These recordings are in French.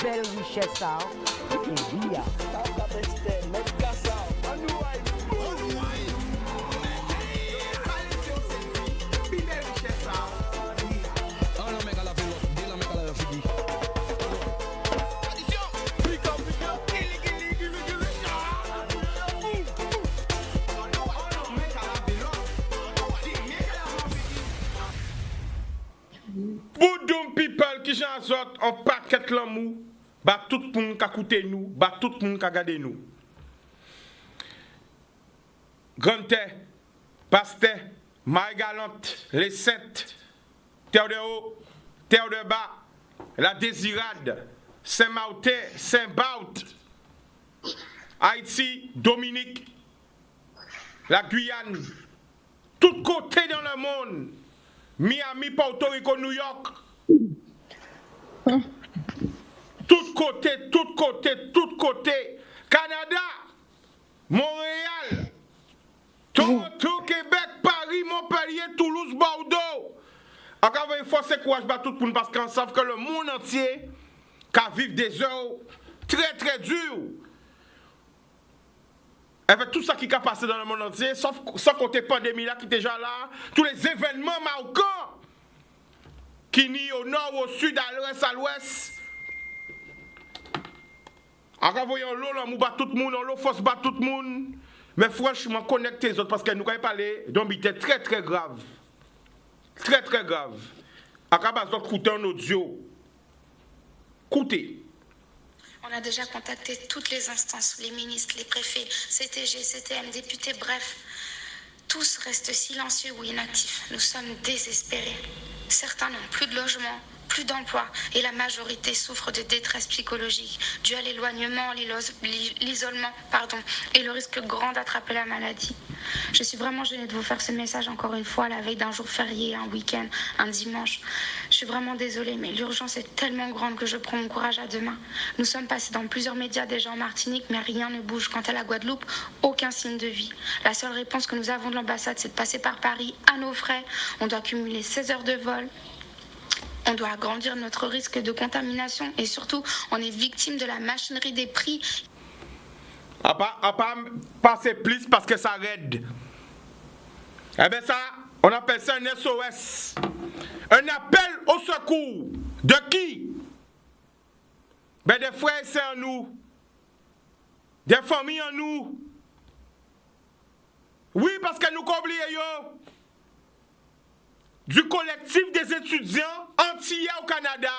Belle richesse, et bien. Boudoum people qui j'en sorte en paquet l'amour, bah tout le monde qui a écouté nous, bah tout le monde qui a regardé nous. Grande terre, pasteur, Marie-Galante, les saintes, terre de haut, terre de bas, la désirade, Saint-Martin, Saint-Baut, Haïti, Dominique, la Guyane, tout côté dans le monde. Miami, Porto Rico, New York. Tout côté. Canada, Montréal, Toronto, Québec, Paris, Montpellier, Toulouse, Bordeaux. Encore une fois, c'est courage à tout le monde parce qu'on sait que le monde entier qui vit des heures très très dures. Avec tout ça qui a passé dans le monde entier, sauf côté pandémie là qui est déjà là, tous les événements marquants qui nient au nord, au sud, à l'ouest, à l'ouest. Encore voyons l'eau, on bat tout le monde, l'eau force bat tout le monde. Mais franchement, connectez les autres parce que nous avons parlé d'un bité très très grave. Très très grave. Encore besoin d'écouter un audio. Écoutez. On a déjà contacté toutes les instances, les ministres, les préfets, CTG, CTM, députés, bref. Tous restent silencieux ou inactifs. Nous sommes désespérés. Certains n'ont plus de logement, plus d'emploi et la majorité souffre de détresse psychologique due à l'éloignement, l'isolement, et le risque grand d'attraper la maladie. Je suis vraiment gênée de vous faire ce message encore une fois à la veille d'un jour férié, un week-end, un dimanche. Je suis vraiment désolée, mais l'urgence est tellement grande que je prends mon courage à deux mains. Nous sommes passés dans plusieurs médias déjà en Martinique, mais rien ne bouge. Quant à la Guadeloupe, aucun signe de vie. La seule réponse que nous avons de l'ambassade, c'est de passer par Paris à nos frais. On doit cumuler 16 heures de vol. On doit agrandir notre risque de contamination et surtout, on est victime de la machinerie des prix. À pas passer plus parce que ça raide. Eh bien ça, on appelle ça un SOS. Un appel au secours. De qui? Ben des frères et sœurs en nous. Des familles en nous. Oui, parce que nous oublions yo. Du collectif des étudiants antillais au Canada.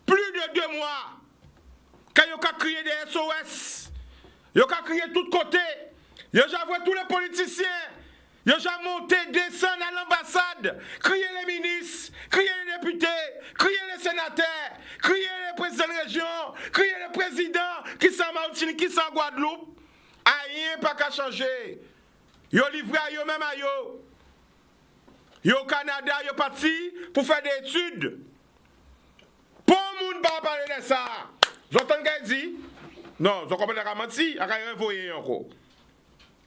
Plus de 2 mois. Quand ils ont crié des SOS. Ils ont crié de tous côtés. Ils ont vu tous les politiciens. Ils ont monté, descendu à l'ambassade. Crié les ministres. Crié les députés. Crié les sénateurs. Crié les présidents de région. Crié les présidents qui sont en Martinique, qui sont en Guadeloupe. Rien pas qu'à changer. Ils ont livré à eux même à eux. Yo au Canada, yo parti pour faire des études. Pour le monde va parler de ça. Vous entendez ce qu'il dit? Non, vous comprenez pas menti, vous avez renvoyé encore.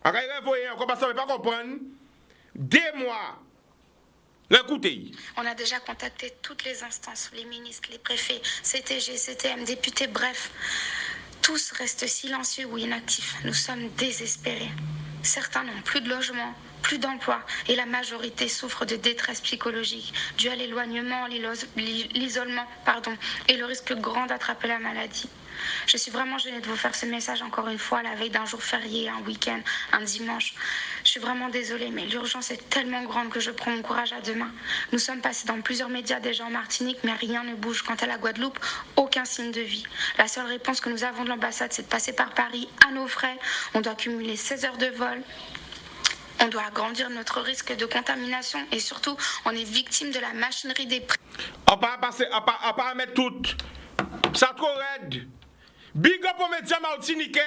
Vous avez renvoyé encore parce que vous ne pouvez pas comprendre. Des mois. Écoutez. On a déjà contacté toutes les instances, les ministres, les préfets, CTG, CTM, députés, bref. Tous restent silencieux ou inactifs. Nous sommes désespérés. Certains n'ont plus de logement, plus d'emploi et la majorité souffre de détresse psychologique due à l'éloignement, l'isolement, et le risque grand d'attraper la maladie. Je suis vraiment gênée de vous faire ce message encore une fois à la veille d'un jour férié, un week-end, un dimanche. Je suis vraiment désolée, mais l'urgence est tellement grande que je prends mon courage à deux mains. Nous sommes passés dans plusieurs médias déjà en Martinique, mais rien ne bouge. Quant à la Guadeloupe, aucun signe de vie. La seule réponse que nous avons de l'ambassade, c'est de passer par Paris à nos frais. On doit cumuler 16 heures de vol. On doit agrandir notre risque de contamination et surtout, on est victime de la machinerie des prix. On va pas mettre tout. Ça trop raide. Big up aux médias martiniquais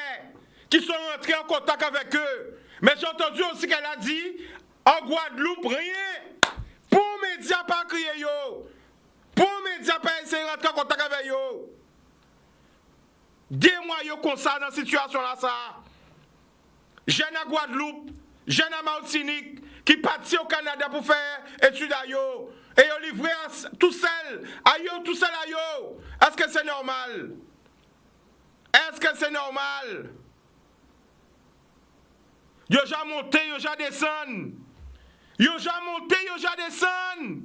qui sont rentrés en contact avec eux. Mais j'ai entendu aussi qu'elle a dit, en Guadeloupe, rien. Pour les médias pas crier yo. Pour les médias pas essayer de rentrer en contact avec yo. 2 mois mois yo comme ça dans cette situation là ça. Jeune à Guadeloupe, jeune à Martinique qui parti au Canada pour faire études à yo et yo livré tout seul, à yo tout seul à yo. Est-ce que c'est normal? Est-ce que c'est normal? Yo ja monté, yo ja descend. Yo ja monté, yo ja descend.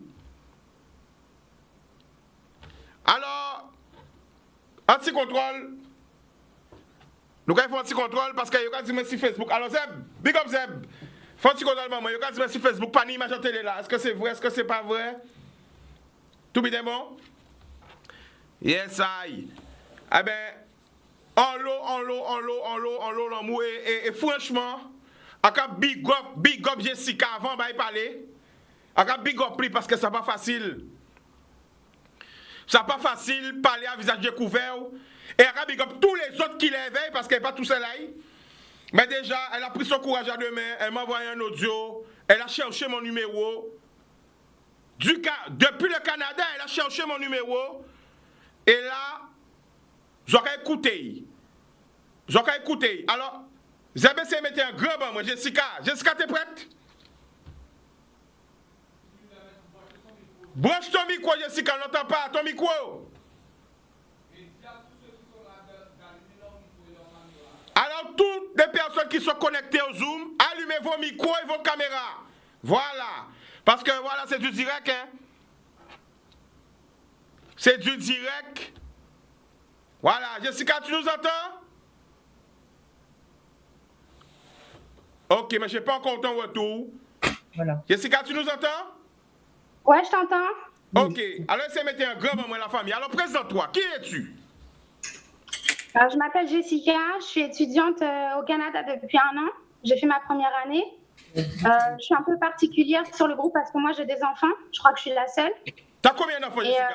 Alors, anti-contrôle. Nous avons fait anti-contrôle parce que yo ka dit merci Facebook. Alors Zeb, big up Zeb. Faut anti-contrôle maman, yo ka dit merci Facebook, pas ni image en télé là. Est-ce que c'est vrai, est-ce que c'est pas vrai? Tout bien bon? Yes, I. Eh ben, en l'eau, l'amour. Et franchement, à big up Jessica avant de parler. À big up lui parce que ça pas facile. Ça pas facile parler à visage découvert. Et à big up tous les autres qui l'éveillent parce qu'elle n'est pas tout seul là. Mais déjà, elle a pris son courage à deux mains. Elle m'a envoyé un audio. Elle a cherché mon numéro. Depuis le Canada, elle a cherché mon numéro. Et là, j'aurais écouté. Alors, ZBC mettait un grand bain, moi, Jessica. Jessica, t'es prête? Branche ton micro, Jessica, on n'entend pas. Ton micro. Alors, toutes les personnes qui sont connectées au Zoom, allumez vos micros et vos caméras. Voilà. Parce que voilà, c'est du direct, hein. C'est du direct. Voilà, Jessica, tu nous entends? Ok, mais je n'ai pas encore ton retour. Voilà. Jessica, tu nous entends? Ouais, je t'entends. Ok, alors c'est mettre un grand moment la famille. Alors présente-toi, qui es-tu? Je m'appelle Jessica, je suis étudiante au Canada depuis 1 an. J'ai fait ma première année. Je suis un peu particulière sur le groupe parce que moi j'ai des enfants. Je crois que je suis la seule. T'as combien d'enfants, Jessica?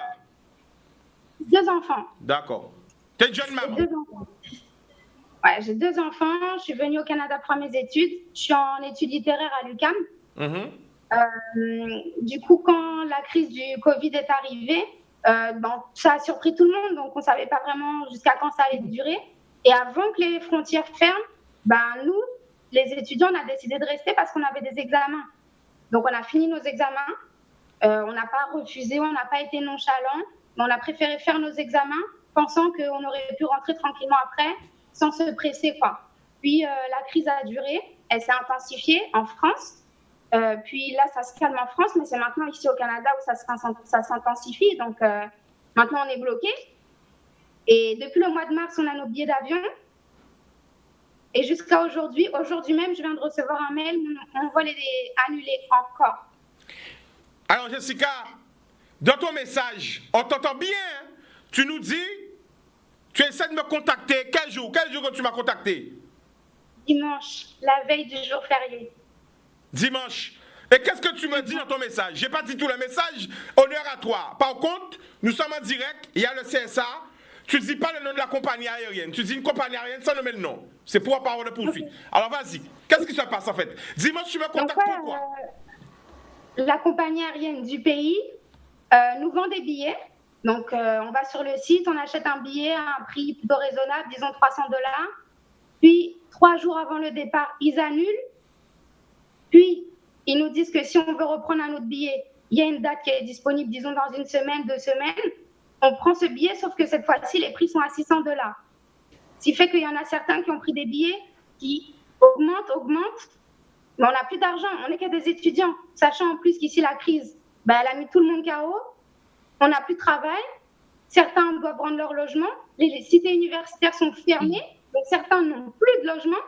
2 enfants. D'accord. T'es une jeune maman? 2 enfants. Ouais, j'ai 2 enfants. Je suis venue au Canada pour mes études. Je suis en études littéraires à l'UQAM. Du coup, quand la crise du Covid est arrivée, ça a surpris tout le monde. Donc, on ne savait pas vraiment jusqu'à quand ça allait durer. Et avant que les frontières ferment, nous, les étudiants, on a décidé de rester parce qu'on avait des examens. Donc, on a fini nos examens. On n'a pas refusé, on n'a pas été nonchalant. Mais on a préféré faire nos examens pensant qu'on aurait pu rentrer tranquillement après sans se presser, quoi. Puis, la crise a duré. Elle s'est intensifiée en France. Puis là, ça se calme en France, mais c'est maintenant ici au Canada où ça s'intensifie. Donc, maintenant, on est bloqué. Et depuis le mois de mars, on a nos billets d'avion. Et jusqu'à aujourd'hui même, je viens de recevoir un mail, mon vol est annulé encore. Alors, Jessica, dans ton message, on t'entend bien. Hein? Tu nous dis, tu essaies de me contacter. Quel jour que tu m'as contacté? Dimanche, la veille du jour férié. Dimanche. Et qu'est-ce que tu me dis dans ton message? J'ai pas dit tout le message. Honneur à toi. Par contre, nous sommes en direct. Il y a le CSA. Tu ne dis pas le nom de la compagnie aérienne. Tu dis une compagnie aérienne sans nommer le nom. C'est pour la parole de poursuite. Okay. Alors vas-y. Qu'est-ce qui se passe en fait? Dimanche, tu me contactes pourquoi? La compagnie aérienne du pays nous vend des billets. Donc, on va sur le site, on achète un billet à un prix plutôt raisonnable, disons $300. Puis, 3 jours avant le départ, ils annulent. Puis, ils nous disent que si on veut reprendre un autre billet, il y a une date qui est disponible, disons, dans 1 semaine, 2 semaines. On prend ce billet, sauf que cette fois-ci, les prix sont à $600. Ce qui fait qu'il y en a certains qui ont pris des billets qui augmentent, mais on n'a plus d'argent. On n'est que des étudiants, sachant en plus qu'ici, la crise, elle a mis tout le monde KO. On n'a plus de travail. Certains doivent rendre leur logement. Les cités universitaires sont fermées, donc certains n'ont plus de logement.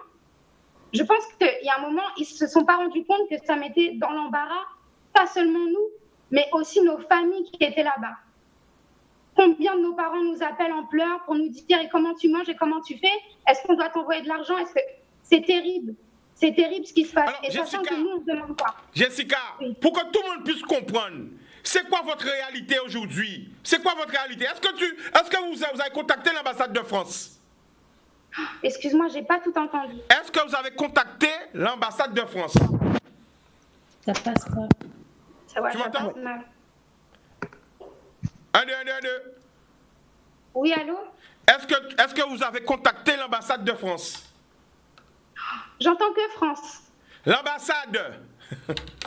Je pense qu'il y a un moment, ils ne se sont pas rendus compte que ça mettait dans l'embarras, pas seulement nous, mais aussi nos familles qui étaient là-bas. Combien de nos parents nous appellent en pleurs pour nous dire et comment tu manges et comment tu fais? Est-ce qu'on doit t'envoyer de l'argent? Est-ce que c'est terrible? C'est terrible ce qui se passe. Alors, et Jessica, sachant que nous, on ne se demande pas. Jessica, oui. Pour que tout le monde puisse comprendre, c'est quoi votre réalité aujourd'hui? C'est quoi votre réalité? Est-ce que vous avez contacté l'ambassade de France? Excuse-moi, j'ai pas tout entendu. Est-ce que vous avez contacté l'ambassade de France? Ça passe pas. Ça va, tu ça m'entends? passe mal. 1, 2. Oui, allô? est-ce que vous avez contacté l'ambassade de France? J'entends que France. L'ambassade.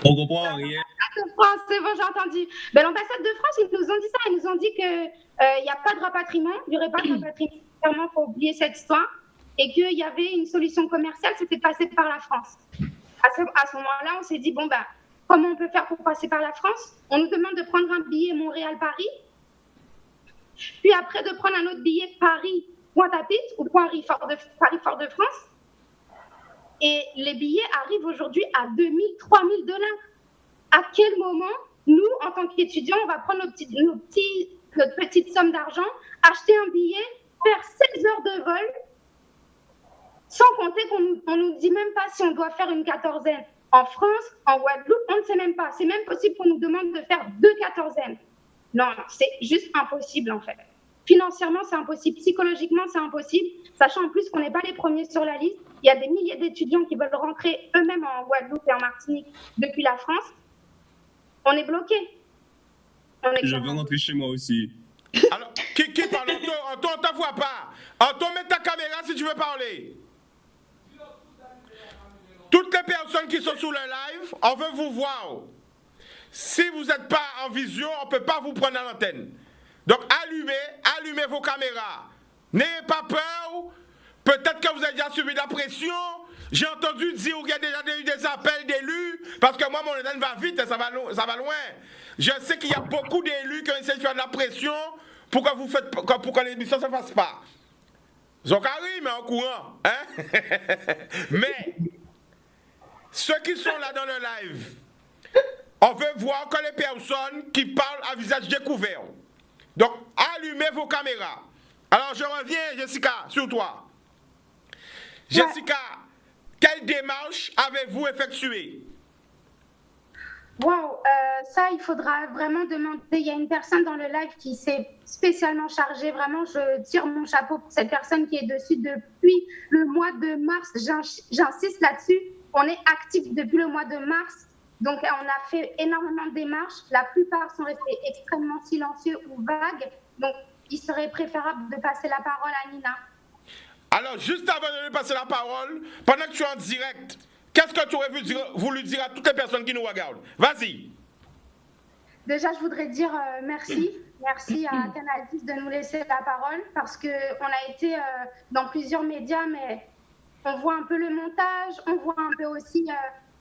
On comprend rien. De France, c'est bon, j'ai entendu. Ben, l'ambassade de France, ils nous ont dit ça. Ils nous ont dit qu'il n'y a pas de rapatriement. Il n'y aurait pas de rapatriement. Vraiment, il faut oublier cette histoire. Et qu'il y avait une solution commerciale, c'était de passer par la France. À ce moment-là, on s'est dit, bon, ben, comment on peut faire pour passer par la France? On nous demande de prendre un billet Montréal-Paris. Puis après, de prendre un autre billet Paris-Pointe-à-Pitre ou Paris-Fort-de-France. Et les billets arrivent aujourd'hui à 2 000, 3 000 $. À quel moment, nous, en tant qu'étudiants, on va prendre notre petite somme d'argent, acheter un billet, faire 16 heures de vol, sans compter qu'on ne nous dit même pas si on doit faire une quatorzaine. En France, en Guadeloupe, on ne sait même pas. C'est même possible qu'on nous demande de faire 2 quatorzaines. Non, c'est juste impossible en fait. Financièrement, c'est impossible. Psychologiquement, c'est impossible. Sachant en plus qu'on n'est pas les premiers sur la liste. Il y a des milliers d'étudiants qui veulent rentrer eux-mêmes en Guadeloupe et en Martinique depuis la France. On est bloqués. Je veux rentrer chez moi aussi. Alors, qui parle? Anto, on ne t'envoie pas. Anto, mets ta caméra si tu veux parler. Toutes les personnes qui sont sur le live, on veut vous voir. Si vous n'êtes pas en vision, on ne peut pas vous prendre à l'antenne. Donc, allumez vos caméras. N'ayez pas peur. Peut-être que vous avez déjà subi de la pression. J'ai entendu dire qu'il y a déjà eu des appels d'élus. Parce que moi, mon antenne va vite, ça va loin. Je sais qu'il y a beaucoup d'élus qui ont essayé de faire de la pression pour que l'émission ne se fasse pas. Zokari, mais en courant. Hein? Mais, ceux qui sont là dans le live, on veut voir que les personnes qui parlent à visage découvert. Donc, allumez vos caméras. Alors, je reviens, Jessica, sur toi. Jessica, quelle démarche avez-vous effectuée? Wow, ça, il faudra vraiment demander. Il y a une personne dans le live qui s'est spécialement chargée. Vraiment, je tire mon chapeau pour cette personne qui est dessus depuis le mois de mars. J'insiste là-dessus. On est actif depuis le mois de mars. Donc, on a fait énormément de démarches. La plupart sont restés extrêmement silencieux ou vagues. Donc, il serait préférable de passer la parole à Nina. Alors, juste avant de lui passer la parole, pendant que tu es en direct, qu'est-ce que tu aurais voulu dire à toutes les personnes qui nous regardent? Vas-y. Déjà, je voudrais dire merci. Merci à Canal+ de nous laisser la parole parce qu'on a été dans plusieurs médias, mais on voit un peu le montage, on voit un peu aussi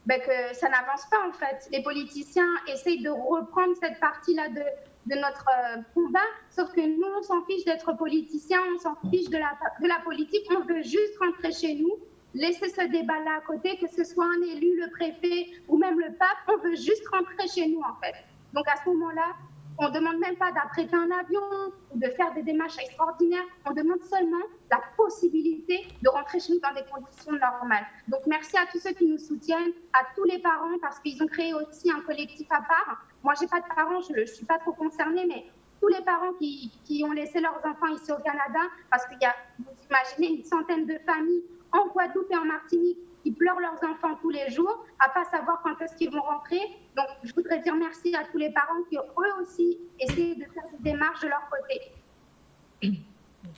que ça n'avance pas en fait. Les politiciens essayent de reprendre cette partie-là de notre combat, sauf que nous, on s'en fiche d'être politiciens, on s'en fiche de la politique, on veut juste rentrer chez nous, laisser ce débat-là à côté, que ce soit un élu, le préfet ou même le pape, on veut juste rentrer chez nous en fait. Donc à ce moment-là, on ne demande même pas d'apprêter un avion ou de faire des démarches extraordinaires, on demande seulement la possibilité de rentrer chez nous dans des conditions normales. Donc merci à tous ceux qui nous soutiennent, à tous les parents, parce qu'ils ont créé aussi un collectif à part. Moi, je n'ai pas de parents, je ne suis pas trop concernée, mais tous les parents qui ont laissé leurs enfants ici au Canada, parce qu'il y a, vous imaginez, une centaine de familles en Guadeloupe et en Martinique qui pleurent leurs enfants tous les jours, à ne pas savoir quand est-ce qu'ils vont rentrer. Donc, je voudrais dire merci à tous les parents qui ont eux aussi essayé de faire des démarches de leur côté.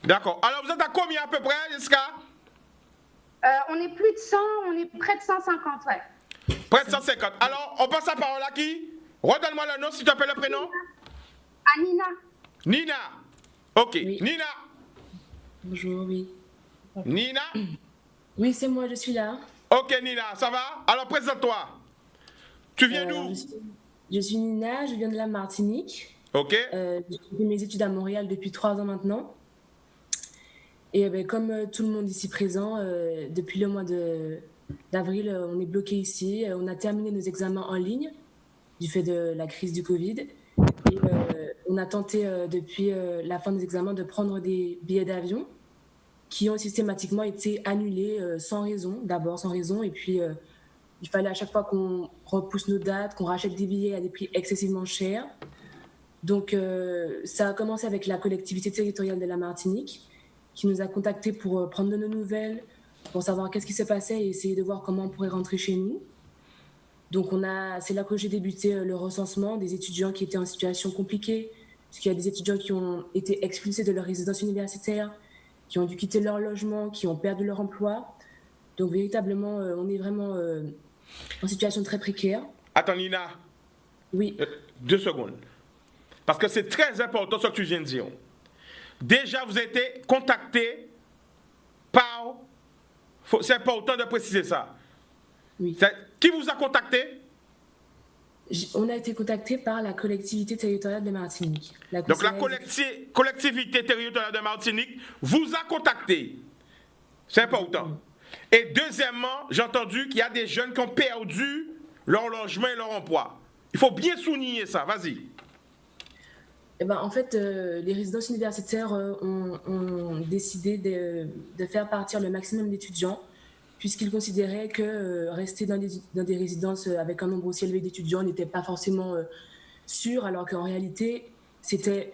D'accord. Alors, vous êtes à combien à peu près, Jessica? On est plus de 100, on est près de 150, ouais. Près de 150. Alors, on passe la parole à qui? Redonne-moi le nom, si tu appelles le prénom. À Nina. Nina. Ok. Oui. Nina. Bonjour, oui. Nina. Oui, c'est moi, je suis là. Ok, Nina, ça va? Alors, présente-toi. Tu viens d'où? Je suis Nina, je viens de la Martinique. Ok. J'ai fait mes études à Montréal depuis 3 ans maintenant. Et comme tout le monde ici présent, depuis le mois d'avril, on est bloqué ici. On a terminé nos examens en ligne du fait de la crise du Covid. Et on a tenté depuis la fin des examens de prendre des billets d'avion qui ont systématiquement été annulés sans raison, d'abord sans raison, et puis il fallait à chaque fois qu'on repousse nos dates, qu'on rachète des billets à des prix excessivement chers. Donc ça a commencé avec la collectivité territoriale de la Martinique qui nous a contactés pour prendre de nos nouvelles, pour savoir qu'est-ce qui se passait et essayer de voir comment on pourrait rentrer chez nous. Donc c'est là que j'ai débuté le recensement des étudiants qui étaient en situation compliquée, parce qu'il y a des étudiants qui ont été expulsés de leur résidence universitaire, qui ont dû quitter leur logement, qui ont perdu leur emploi. Donc véritablement, on est vraiment en situation très précaire. Attends, Nina. Oui. 2 secondes. Parce que c'est très important ce que tu viens de dire. Déjà, vous avez été contacté par... C'est important de préciser ça. Oui. Qui vous a contacté? On a été contacté par la collectivité territoriale de Martinique. Donc la collectivité territoriale de Martinique vous a contacté. C'est important. Et deuxièmement, j'ai entendu qu'il y a des jeunes qui ont perdu leur logement et leur emploi. Il faut bien souligner ça. Vas-y. Eh ben, en fait, les résidences universitaires ont décidé de faire partir le maximum d'étudiants, puisqu'ils considéraient que rester dans des résidences avec un nombre aussi élevé d'étudiants n'était pas forcément sûr, alors qu'en réalité, c'est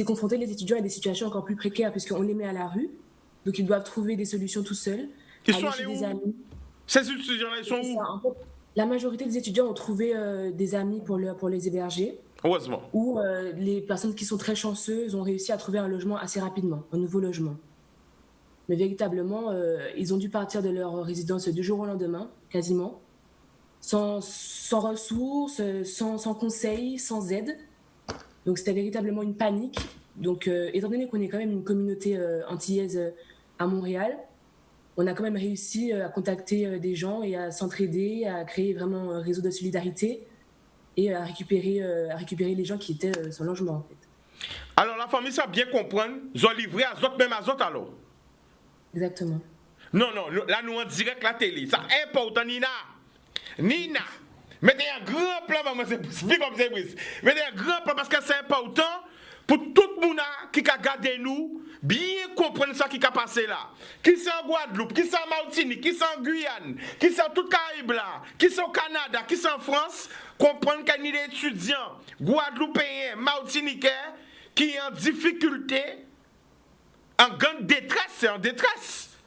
confronter les étudiants à des situations encore plus précaires, puisqu'on les met à la rue, donc ils doivent trouver des solutions tout seuls. Ils sont allés où? Ces étudiants-là, ils sont où? En fait, la majorité des étudiants ont trouvé des amis pour les héberger. Heureusement. Ou les personnes qui sont très chanceuses ont réussi à trouver un logement assez rapidement, un nouveau logement. Mais véritablement, ils ont dû partir de leur résidence du jour au lendemain, quasiment, sans ressources, sans conseils, sans aide. Donc c'était véritablement une panique. Donc étant donné qu'on est quand même une communauté antillaise à Montréal, on a quand même réussi à contacter des gens et à s'entraider, à créer vraiment un réseau de solidarité et à récupérer les gens qui étaient sans logement, en fait. Alors la famille, ça bien comprendre, ils ont livré à Zot, même à Zot alors? Exactement. Non, là nous en direct la télé. Ça important, Nina. Nina, mettez un grand plan, maman, c'est comme c'est brise. Mettez un grand plan parce que c'est important pour tout le monde qui a gardé nous, bien comprendre ça qui a passé là. Qui sont en Guadeloupe, qui sont en Martinique, qui sont en Guyane, qui sont en toute Caraïbes là, qui sont au Canada, qui sont en France, comprendre qu'il y a des étudiants guadeloupéens, martiniquais, qui sont en difficulté, en grande détresse, c'est en détresse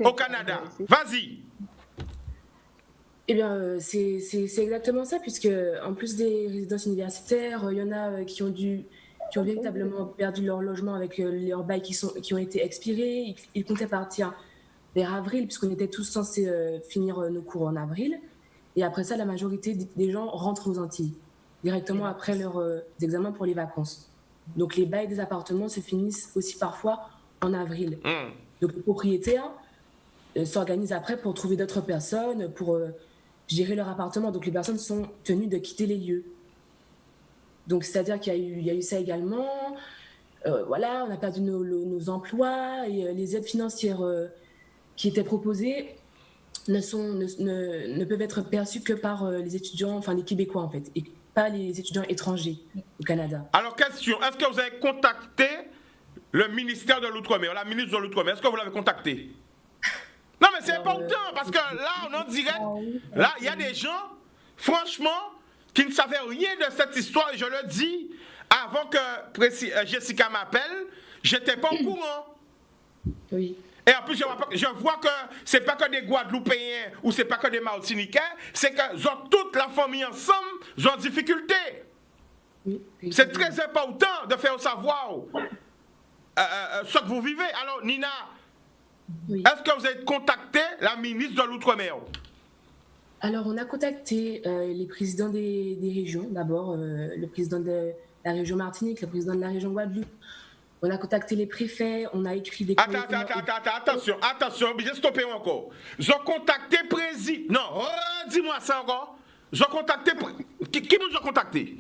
au Canada. Vas-y. Eh bien, c'est exactement ça, puisque en plus des résidences universitaires, il y en a qui ont véritablement perdu leur logement avec leurs bails qui ont été expirés. Ils comptaient partir vers avril, puisqu'on était tous censés finir nos cours en avril. Et après ça, la majorité des gens rentrent aux Antilles, directement après leurs examens pour les vacances. Donc les bails des appartements se finissent aussi parfois en avril. Donc les propriétaires s'organisent après pour trouver d'autres personnes, pour gérer leur appartement. Donc les personnes sont tenues de quitter les lieux. Donc c'est-à-dire qu'il y a eu ça également. Voilà, on a perdu nos emplois et les aides financières qui étaient proposées ne peuvent être perçues que par les étudiants, enfin les Québécois en fait, et pas les étudiants étrangers au Canada. Alors question, est-ce que vous avez contacté le ministère de l'Outre-mer, la ministre de l'Outre-mer? Est-ce que vous l'avez contacté? Non mais c'est important parce que là on en direct, là il y a des gens, franchement, qui ne savaient rien de cette histoire et je le dis, avant que Jessica m'appelle, j'étais pas au courant. Oui. Et en plus, je vois que c'est pas que des Guadeloupéens ou c'est pas que des Martiniquais, c'est que toute la famille ensemble, ils ont difficulté. Oui, c'est très important de faire savoir ce que vous vivez. Alors, Nina, oui. Est-ce que vous avez contacté la ministre de l'Outre-mer? Alors, on a contacté les présidents des régions. D'abord, le président de la région Martinique, le président de la région Guadeloupe. On a contacté les préfets, on a écrit des... Attention, j'ai stoppé encore. J'ai contacté président... Non, dis-moi ça encore. J'ai contacté... Qui nous a contacté?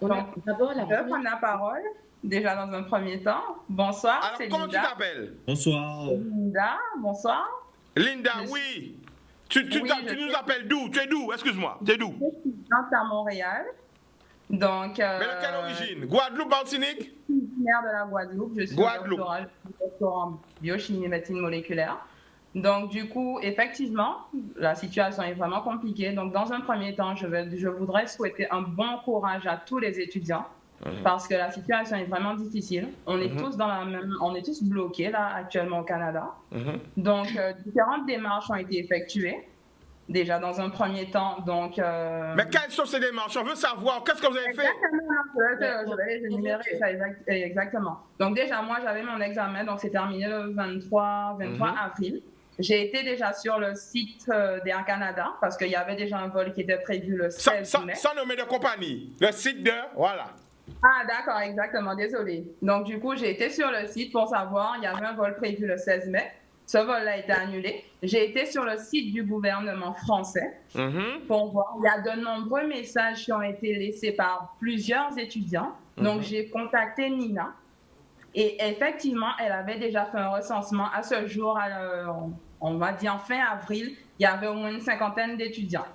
D'abord, je vais prendre la parole, déjà dans un premier temps. Bonsoir, alors, c'est comment Linda. Tu t'appelles? Bonsoir. Linda, bonsoir. Linda, oui. Tu nous appelles d'où? Tu es d'où? Excuse-moi, tu es d'où? Je suis étudiante à Montréal. Donc, mais de quelle origine? Guadeloupe, Martinique? Originaire de la Guadeloupe. Je suis doctorant en biochimie et médecine moléculaire. Donc, du coup, effectivement, la situation est vraiment compliquée. Donc, dans un premier temps, je voudrais souhaiter un bon courage à tous les étudiants parce que la situation est vraiment difficile. On est tous on est tous bloqués là actuellement au Canada. Donc, différentes démarches ont été effectuées. déjà dans un premier temps. Donc, Mais quelles sont ces démarches? On veut savoir, qu'est-ce que vous avez fait? Exactement, je vais énumérer ça exactement. Donc déjà, moi, j'avais mon examen, donc c'est terminé le 23 avril. J'ai été déjà sur le site d'Air Canada parce qu'il y avait déjà un vol qui était prévu le 16 mai. Sans nommer de compagnie, le site de... Voilà. Ah d'accord, exactement, désolé. Donc du coup, j'ai été sur le site pour savoir, il y avait un vol prévu le 16 mai. Ce vol-là a été annulé. J'ai été sur le site du gouvernement français pour voir. Il y a de nombreux messages qui ont été laissés par plusieurs étudiants. Donc j'ai contacté Nina. Et effectivement, elle avait déjà fait un recensement à ce jour, on va dire fin avril, il y avait au moins une cinquantaine d'étudiants.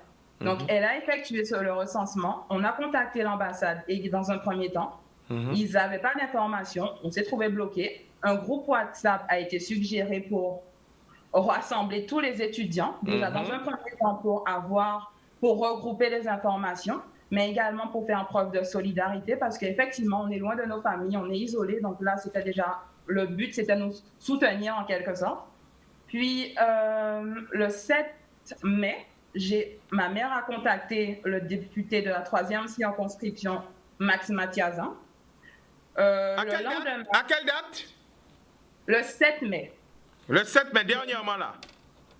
Donc, elle a effectué le recensement. On a contacté l'ambassade et dans un premier temps, ils n'avaient pas d'informations. On s'est trouvé bloqué. Un groupe WhatsApp a été suggéré pour rassembler tous les étudiants, déjà dans un premier temps pour regrouper les informations, mais également pour faire preuve de solidarité parce qu'effectivement, on est loin de nos familles, on est isolés. Donc là, c'était déjà le but, c'était nous soutenir en quelque sorte. Puis, le 7 mai, ma mère a contacté le député de la 3e circonscription, Max Mathiazan. À quelle date? Le 7 mai. Le 7 mai, dernièrement là.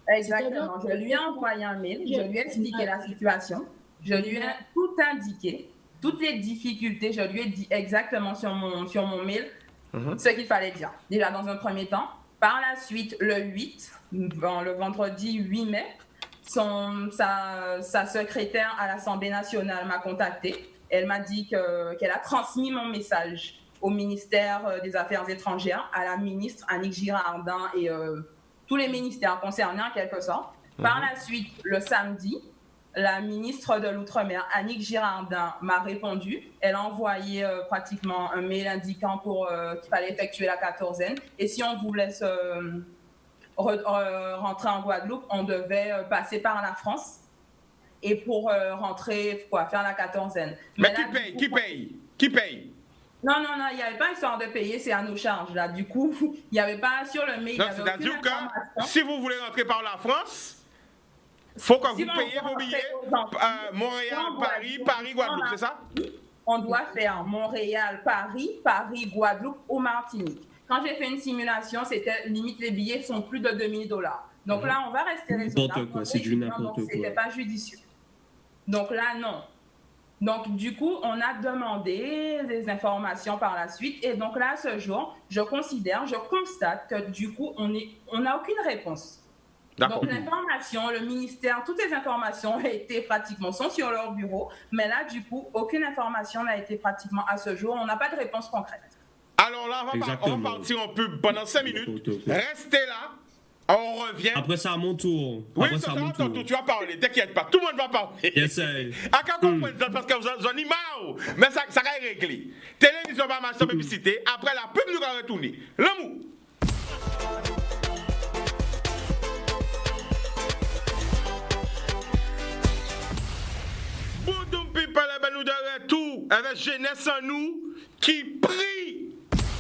Exactement. Je lui ai envoyé un mail, je lui ai expliqué la situation, je lui ai tout indiqué, toutes les difficultés, je lui ai dit exactement sur mon mail ce qu'il fallait dire. Déjà dans un premier temps. Par la suite, le vendredi 8 mai, sa secrétaire à l'Assemblée nationale m'a contactée. Elle m'a dit qu'elle a transmis mon message au ministère des Affaires étrangères, à la ministre Annick Girardin et tous les ministères concernés en quelque sorte. Par la suite, le samedi, la ministre de l'Outre-mer, Annick Girardin, m'a répondu. Elle a envoyé pratiquement un mail indiquant qu'il fallait effectuer la quatorzaine. Et si on voulait rentrer en Guadeloupe, on devait passer par la France. Et pour rentrer, faire la quatorzaine. Mais qui paye? Non, il n'y avait pas histoire de payer, c'est à nos charges. Là. Du coup, il n'y avait pas sur le mail. C'est-à-dire que si vous voulez rentrer par la France, il faut que vous payiez vos billets Montréal, Paris, Guadeloupe, c'est ça? On doit faire Montréal, Paris, Guadeloupe ou Martinique. Quand j'ai fait une simulation, c'était limite les billets sont plus de 2000 $. Donc là, on va rester raisonnable. C'est du n'importe quoi. C'était pas judicieux. Donc là, non. Donc, du coup, on a demandé des informations par la suite. Et donc là, ce jour, je constate que du coup, on n'a aucune réponse. Donc l'information, le ministère, toutes les informations sont sur leur bureau. Mais là, du coup, aucune information n'a été pratiquement à ce jour. On n'a pas de réponse concrète. Alors là, on va partir en pub pendant 5 minutes. Restez là. On revient. Après ça, à mon tour. Oui, c'est ça, à ton tour. Tu vas parler. T'inquiète pas. Tout le monde va parler. Yes, à quand comprendre ça parce que vous en avez marre. Mais ça va régler. Télévision va marcher sans publicité. Après la pub, nous allons retourner. L'amour. Boudoum people, nous de retour avec jeunesse en nous qui prie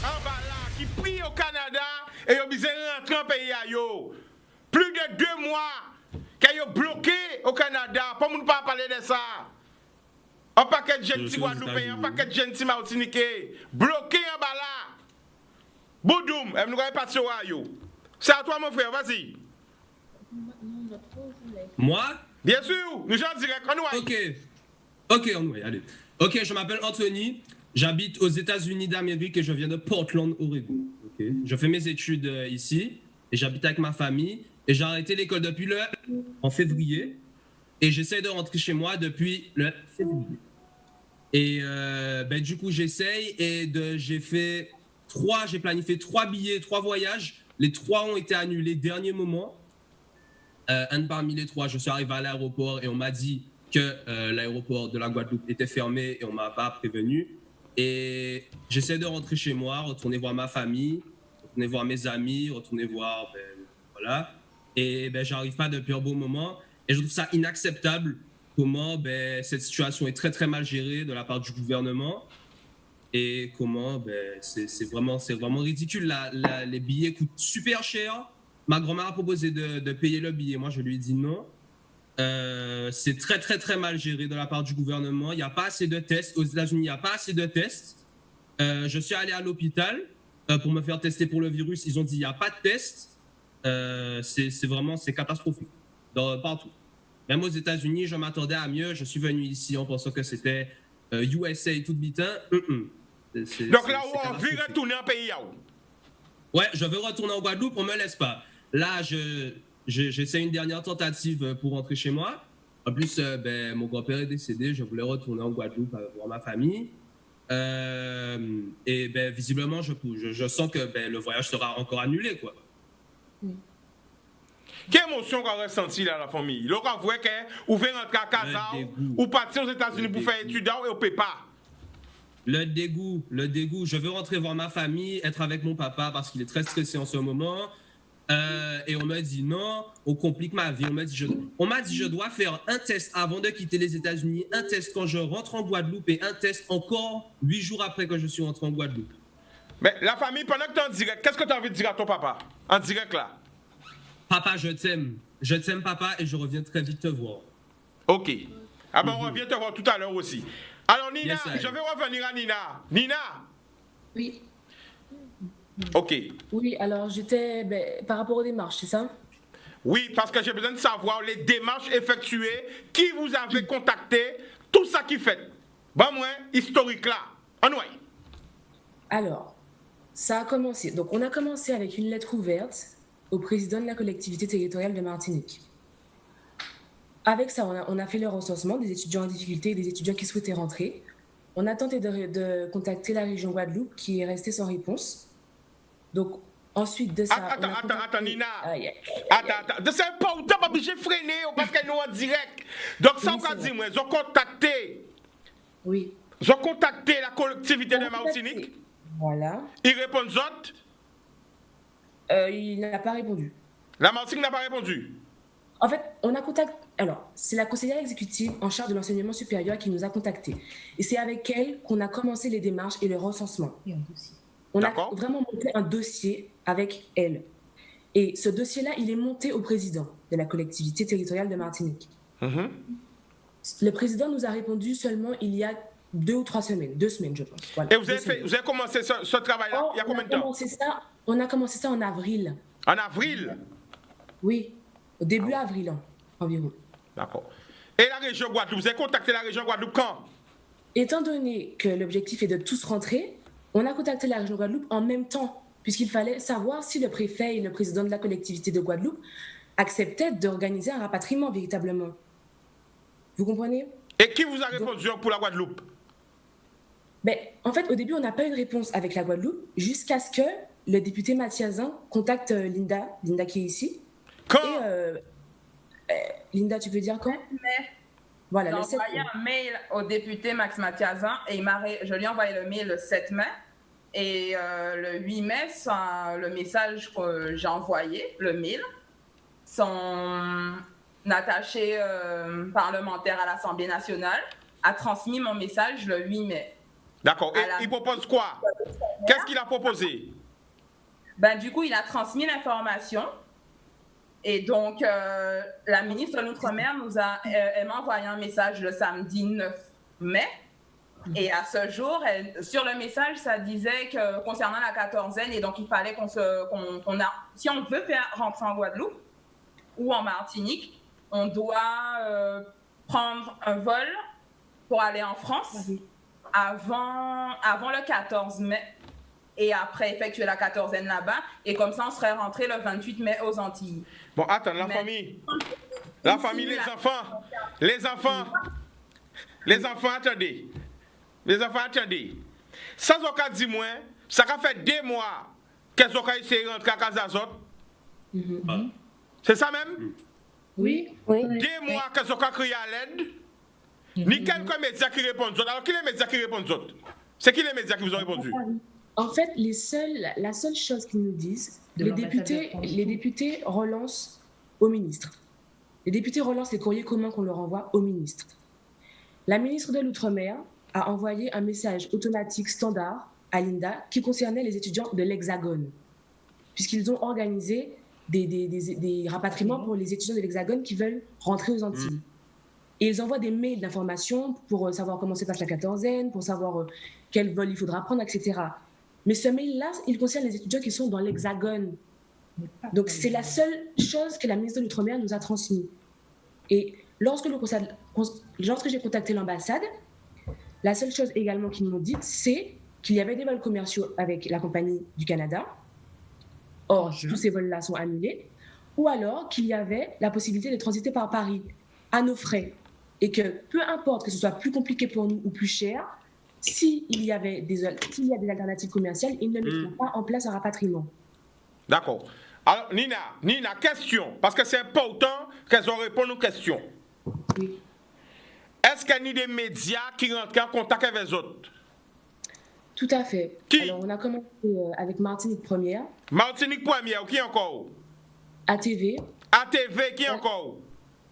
en bas là, qui prie au Canada et ils ont besoin de rentrer en pays à yo. Plus de 2 mois qu'ils ont bloqué au Canada. Pour nous pas parler de ça. Un paquet de gens Guadeloupéens, un paquet de gens Martiniquais, bloqué en bas là. Boudoum, nous allons passer au Ayo. C'est à toi mon frère, vas-y. Moi? Bien sûr, nous sommes en direct, on Ok, on va y aller. Ok, je m'appelle Anthony, j'habite aux États-Unis d'Amérique et je viens de Portland, Oregon. Okay. Je fais mes études ici et j'habite avec ma famille et j'ai arrêté l'école depuis en février et j'essaie de rentrer chez moi depuis le février. Et du coup, j'essaye et j'ai planifié 3 billets, 3 voyages. Les 3 ont été annulés dernier moment. Un parmi les 3, je suis arrivé à l'aéroport et on m'a dit que l'aéroport de la Guadeloupe était fermé et on ne m'a pas prévenu. Et j'essaie de rentrer chez moi, retourner voir ma famille, retourner voir mes amis, retourner voir... voilà. Et j'arrive pas depuis un bon moment. Et je trouve ça inacceptable comment cette situation est très très mal gérée de la part du gouvernement. Et comment c'est vraiment ridicule. Les billets coûtent super cher. Ma grand-mère a proposé de payer le billet. Moi, je lui ai dit non. C'est très, très, très mal géré de la part du gouvernement. Il n'y a pas assez de tests. Aux États-Unis, il n'y a pas assez de tests. Je suis allé à l'hôpital pour me faire tester pour le virus. Ils ont dit il n'y a pas de tests. C'est catastrophique partout. Même aux États-Unis, je m'attendais à mieux. Je suis venu ici en pensant que c'était USA tout bitin. Donc là, on veut retourner en pays. Ouais, je veux retourner en Guadeloupe, on ne me laisse pas. Là, j'essaie une dernière tentative pour rentrer chez moi. En plus, mon grand-père est décédé, je voulais retourner en Guadeloupe voir ma famille. Et visiblement, je sens que le voyage sera encore annulé, quoi. Quelle émotion qu'on a ressentie là, la famille? L'on voit que vous venez rentrer à Casa ou partir aux États-Unis pour faire étudiant et on ne peut pas. Le dégoût. Je veux rentrer voir ma famille, être avec mon papa parce qu'il est très stressé en ce moment. Et on m'a dit non, on complique ma vie. On m'a dit je dois faire un test avant de quitter les États-Unis, un test quand je rentre en Guadeloupe et un test encore 8 jours après que je suis rentré en Guadeloupe. Mais la famille, pendant que tu es en direct, qu'est-ce que tu as envie de dire à ton papa? En direct là. Papa, je t'aime. Je t'aime, papa, et je reviens très vite te voir. Ok. Ah ben, on revient te voir tout à l'heure aussi. Alors, Nina, Yes, je vais revenir à Nina. Nina? Oui. Ok. Oui, alors j'étais par rapport aux démarches, c'est ça? Oui, parce que j'ai besoin de savoir les démarches effectuées, qui vous avez contacté, tout ça qui fait. Bon, moi, historique là. En ouais. Alors, ça a commencé. Donc, on a commencé avec une lettre ouverte au président de la collectivité territoriale de Martinique. Avec ça, on a fait le recensement des étudiants en difficulté et des étudiants qui souhaitaient rentrer. On a tenté de contacter la région Guadeloupe qui est restée sans réponse. Donc, ensuite de ça... Attends, Nina. Attends. C'est important, parce que j'ai freiné parce qu'elle nous en direct. Donc, ça, on va dire, moi, ils ont contacté. Oui. Ils ont contacté la collectivité de Martinique. Voilà. Ils répondent autres. Il n'a pas répondu. La Martinique n'a pas répondu. En fait, on a contacté... Alors, c'est la conseillère exécutive en charge de l'enseignement supérieur qui nous a contactés. Et c'est avec elle qu'on a commencé les démarches et le recensement. On a vraiment monté un dossier avec elle. Et ce dossier-là, il est monté au président de la collectivité territoriale de Martinique. Le président nous a répondu seulement il y a 2 ou 3 semaines. 2 semaines, je pense. Voilà, et vous avez commencé ce travail-là il y a combien de temps? On a commencé ça en avril. En avril? Oui, au début avril environ. D'accord. Et la région Guadeloupe, vous avez contacté la région Guadeloupe quand? Étant donné que l'objectif est de tous rentrer, on a contacté la région Guadeloupe en même temps, puisqu'il fallait savoir si le préfet et le président de la collectivité de Guadeloupe acceptaient d'organiser un rapatriement véritablement. Vous comprenez? Et qui vous a répondu pour la Guadeloupe? En fait, au début, on n'a pas eu de réponse avec la Guadeloupe, jusqu'à ce que le député Mathiazin contacte Linda qui est ici. Quand? Linda, tu peux dire quand? Voilà, j'ai envoyé un mail au député Max Mathiazin et je lui ai envoyé le mail le 7 mai. Et le 8 mai, le message que j'ai envoyé, le mail, son attaché parlementaire à l'Assemblée nationale a transmis mon message le 8 mai. D'accord. Et il propose quoi? Qu'est-ce qu'il a proposé? Du coup, il a transmis l'information. Et donc, la ministre de l'Outre-mer elle m'a envoyé un message le samedi 9 mai. Et à ce jour, sur le message, ça disait que concernant la quatorzaine, et donc il fallait si on veut faire rentrer en Guadeloupe ou en Martinique, on doit prendre un vol pour aller en France avant le 14 mai. Et après effectuer la quatorzaine là-bas. Et comme ça, on serait rentré le 28 mai aux Antilles. Bon, attends, la famille, les enfants, attendez. Les enfants, attendez. Ça, ça dit moi, ça a fait 2 mois qu'elles ont essayé de rentrer à Casazot. C'est ça même? Oui. 2 mois qu'elles ont crié à l'aide. Ni quelques médias qui répondent. Alors, qui les médias qui répondent? C'est qui les médias qui vous ont répondu? En fait, la seule chose qu'ils nous disent, les députés relancent au ministre. Les députés relancent les courriers communs qu'on leur envoie au ministre. La ministre de l'Outre-mer a envoyé un message automatique standard à Linda qui concernait les étudiants de l'Hexagone, puisqu'ils ont organisé des rapatriements pour les étudiants de l'Hexagone qui veulent rentrer aux Antilles. Et ils envoient des mails d'information pour savoir comment se passe la quatorzaine, pour savoir quel vol il faudra prendre, etc. Mais ce mail-là, il concerne les étudiants qui sont dans l'Hexagone. Donc, c'est la seule chose que la ministre de l'Outre-mer nous a transmise. Et lorsque j'ai contacté l'ambassade, la seule chose également qu'ils m'ont dit, c'est qu'il y avait des vols commerciaux avec la compagnie du Canada. Or, tous ces vols-là sont annulés. Ou alors qu'il y avait la possibilité de transiter par Paris à nos frais. Et que peu importe que ce soit plus compliqué pour nous ou plus cher, s'il y a des alternatives commerciales, ils ne mettront pas en place un rapatriement. D'accord. Alors, Nina, question, parce que c'est important qu'elles ont répondu aux questions. Oui. Est-ce qu'il y a des médias qui rentrent en contact avec les autres? Tout à fait. Qui? Alors, on a commencé avec Martinique Première. Martinique Première, qui encore? ATV. ATV, qui encore?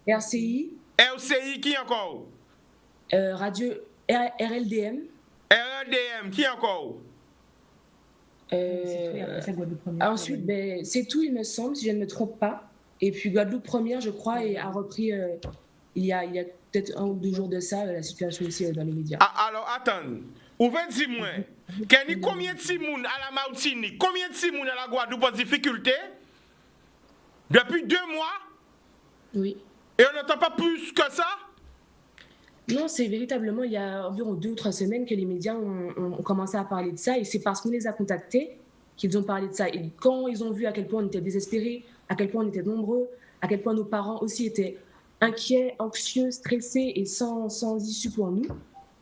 RCI. RCI, qui encore? Radio RLDM. RLDM, qui encore? Ensuite, c'est tout, il me semble, si je ne me trompe pas. Et puis Guadeloupe Première, je crois, a repris il y a peut-être 1 ou 2 jours de ça, la situation ici dans les médias. Alors, attends. Ouvrez, dis-moi, combien de Timoun à la Martinique, combien de Timoun à la Guadeloupe en difficulté? Depuis 2 mois? Oui. Et on n'entend pas plus que ça? Non, c'est véritablement, il y a environ 2 ou 3 semaines que les médias ont commencé à parler de ça, et c'est parce qu'on les a contactés qu'ils ont parlé de ça. Et quand ils ont vu à quel point on était désespérés, à quel point on était nombreux, à quel point nos parents aussi étaient inquiets, anxieux, stressés et sans issue pour nous,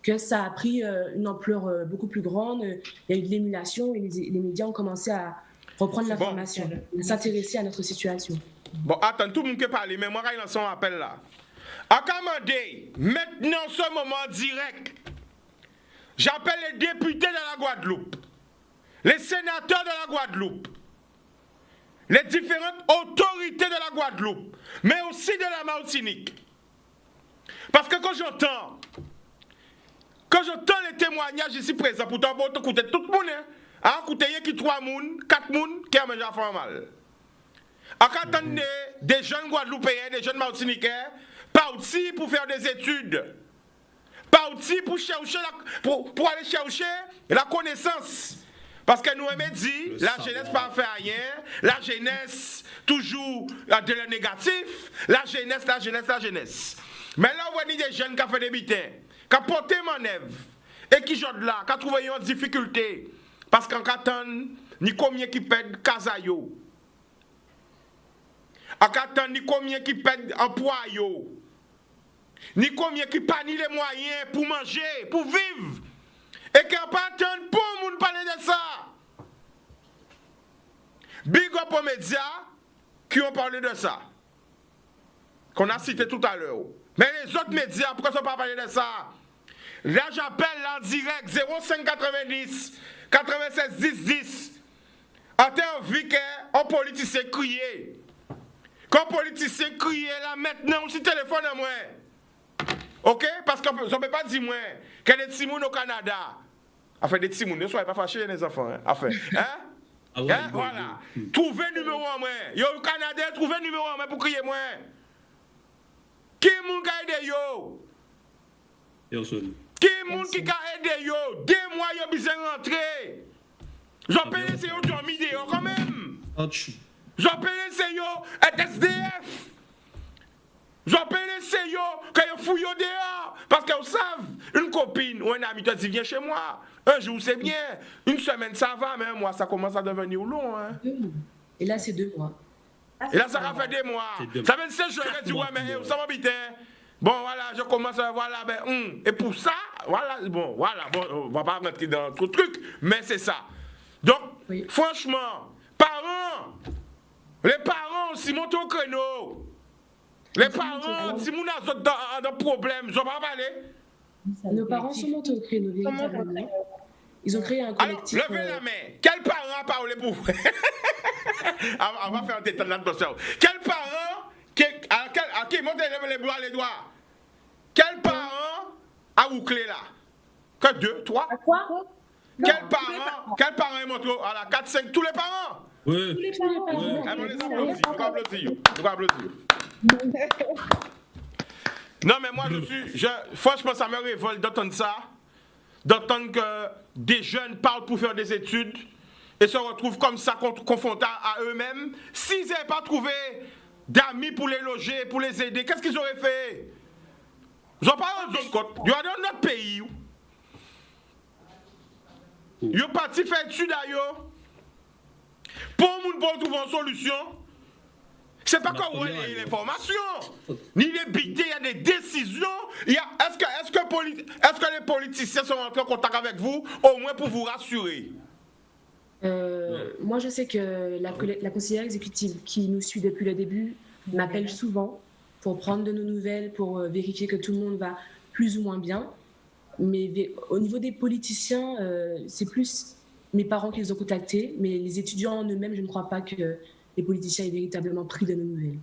que ça a pris une ampleur beaucoup plus grande. Il y a eu de l'émulation et les médias ont commencé à reprendre l'information, à s'intéresser à notre situation. Bon, attends, tout le monde peut parler, mais moi, il lance un appel là. À commander, maintenant, ce moment direct, j'appelle les députés de la Guadeloupe, les sénateurs de la Guadeloupe, les différentes autorités de la Guadeloupe, mais aussi de la Martinique. Parce que quand j'entends les témoignages ici présents, pourtant, bon, écoutez tout le monde, hein, écoutez, il y a qui 3 personnes, 4 personnes qui ont déjà fait mal. À attendre des jeunes Guadeloupéens, des jeunes Martiniquais, partis pour faire des études, partis pour chercher pour aller chercher la connaissance. Parce que nous aimons dire, la jeunesse pas fait rien, la jeunesse toujours de le négatif, la jeunesse. Mais là, on voit des jeunes qui ont fait des bitins, qui ont porté manœuvre, et qui sont là, qui ont trouvé une difficulté. Parce qu'en attendant, ni combien qui perdent Kazayo. En attendant, ni combien qui perdent emploi, ni combien qui pas ni les moyens pour manger, pour vivre. Et qui n'ont pas attendu pour nous parler de ça. Big up aux médias qui ont parlé de ça. Qu'on a cité tout à l'heure. Mais les autres médias, pourquoi ils ne sont pas parlé de ça? Là, j'appelle en direct 0590 96 10 10. En envie qu'un politicien crie. Qu'un politicien crie là maintenant, aussi téléphone à moi. Ok? Parce qu'on ne peut pas dire moi qu'il y a des Timoun au Canada. Enfin, des Timoun, ne soyez pas fâchés, les enfants. Hein? Enfin, hein? Ah ouais, hein? Voilà. Trouvez numéro 1 moi. Yo, au Canada, trouvez numéro 1 moi pour crier moi. Qui moun ka aide yo? Qui moun qui ka aide yo? 2 mois yo besoin rentrer. J'en peux laisser yo dormir dehors quand même. J'en peux laisser yo être SDF. J'en peux laisser yo quand yo fouille yo dehors. Parce que vous savez, une copine ou un ami te dit viens chez moi. Un jour c'est bien, une semaine ça va, mais un mois ça commence à devenir long. Hein. Et là c'est 2 mois. Et là ça va faire 2 mois. Ça veut dire que je dis ouais mais ça va bien. Bon voilà, je commence à voir là ben et pour ça, voilà, bon on va pas rentrer dans tout truc, mais c'est ça. Donc oui. Franchement, les parents aussi montent au créneau. Les parents, si nous avons des problèmes, ils ne vont pas parler. Nos parents sont montés au créneau, véritablement. Ils ont créé un collectif. Alors, levez la main. Quel parent a parlé pour vous? On va faire un détail là-dedans. Quel parent, qui monte les doigts? Quel parent a bouclé là? Que 2, 3? À quoi? Quel parent est monté à la 4, 5, tous les parents? Ouais. Ah, on les applaudit. Nous applaudissons. Non, mais moi, franchement, ça me révolte d'entendre ça. D'entendre que des jeunes parlent pour faire des études et se retrouvent comme ça, confrontés à eux-mêmes. S'ils n'avaient pas trouvé d'amis pour les loger, pour les aider, qu'est-ce qu'ils auraient fait? Ils n'ont pas dans d'autres côtes. Ils sont dans notre pays. Ils sont partis faire études d'ailleurs. Pour trouver une solution. C'est pas comme on a l'information, ni les bidets, il y a des décisions. Est-ce que les politiciens sont entrés en contact avec vous, au moins pour vous rassurer? Moi, je sais que la conseillère exécutive qui nous suit depuis le début m'appelle souvent pour prendre de nos nouvelles, pour vérifier que tout le monde va plus ou moins bien. Mais au niveau des politiciens, c'est plus mes parents qui les ont contactés, mais les étudiants en eux-mêmes, je ne crois pas que les politiciens aient véritablement pris de nos nouvelles.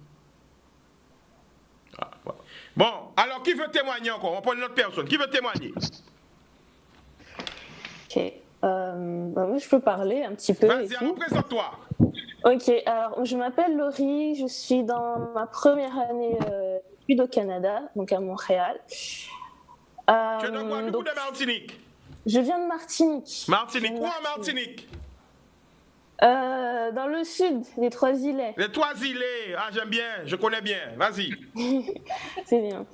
Ah, ouais. Bon, alors qui veut témoigner encore? On prend une autre personne. Qui veut témoigner? Ok. Moi, je peux parler un petit peu. Vas-y, alors présente-toi. Ok, alors je m'appelle Laurie, je suis dans ma première année d'études au Canada, donc à Montréal. Tu es de Guadeloupe ou de Martinique? Je viens de Martinique. Où en Martinique? Dans le sud, les Trois-Îlets. Les Trois-Îlets, ah j'aime bien, je connais bien, vas-y. C'est bien.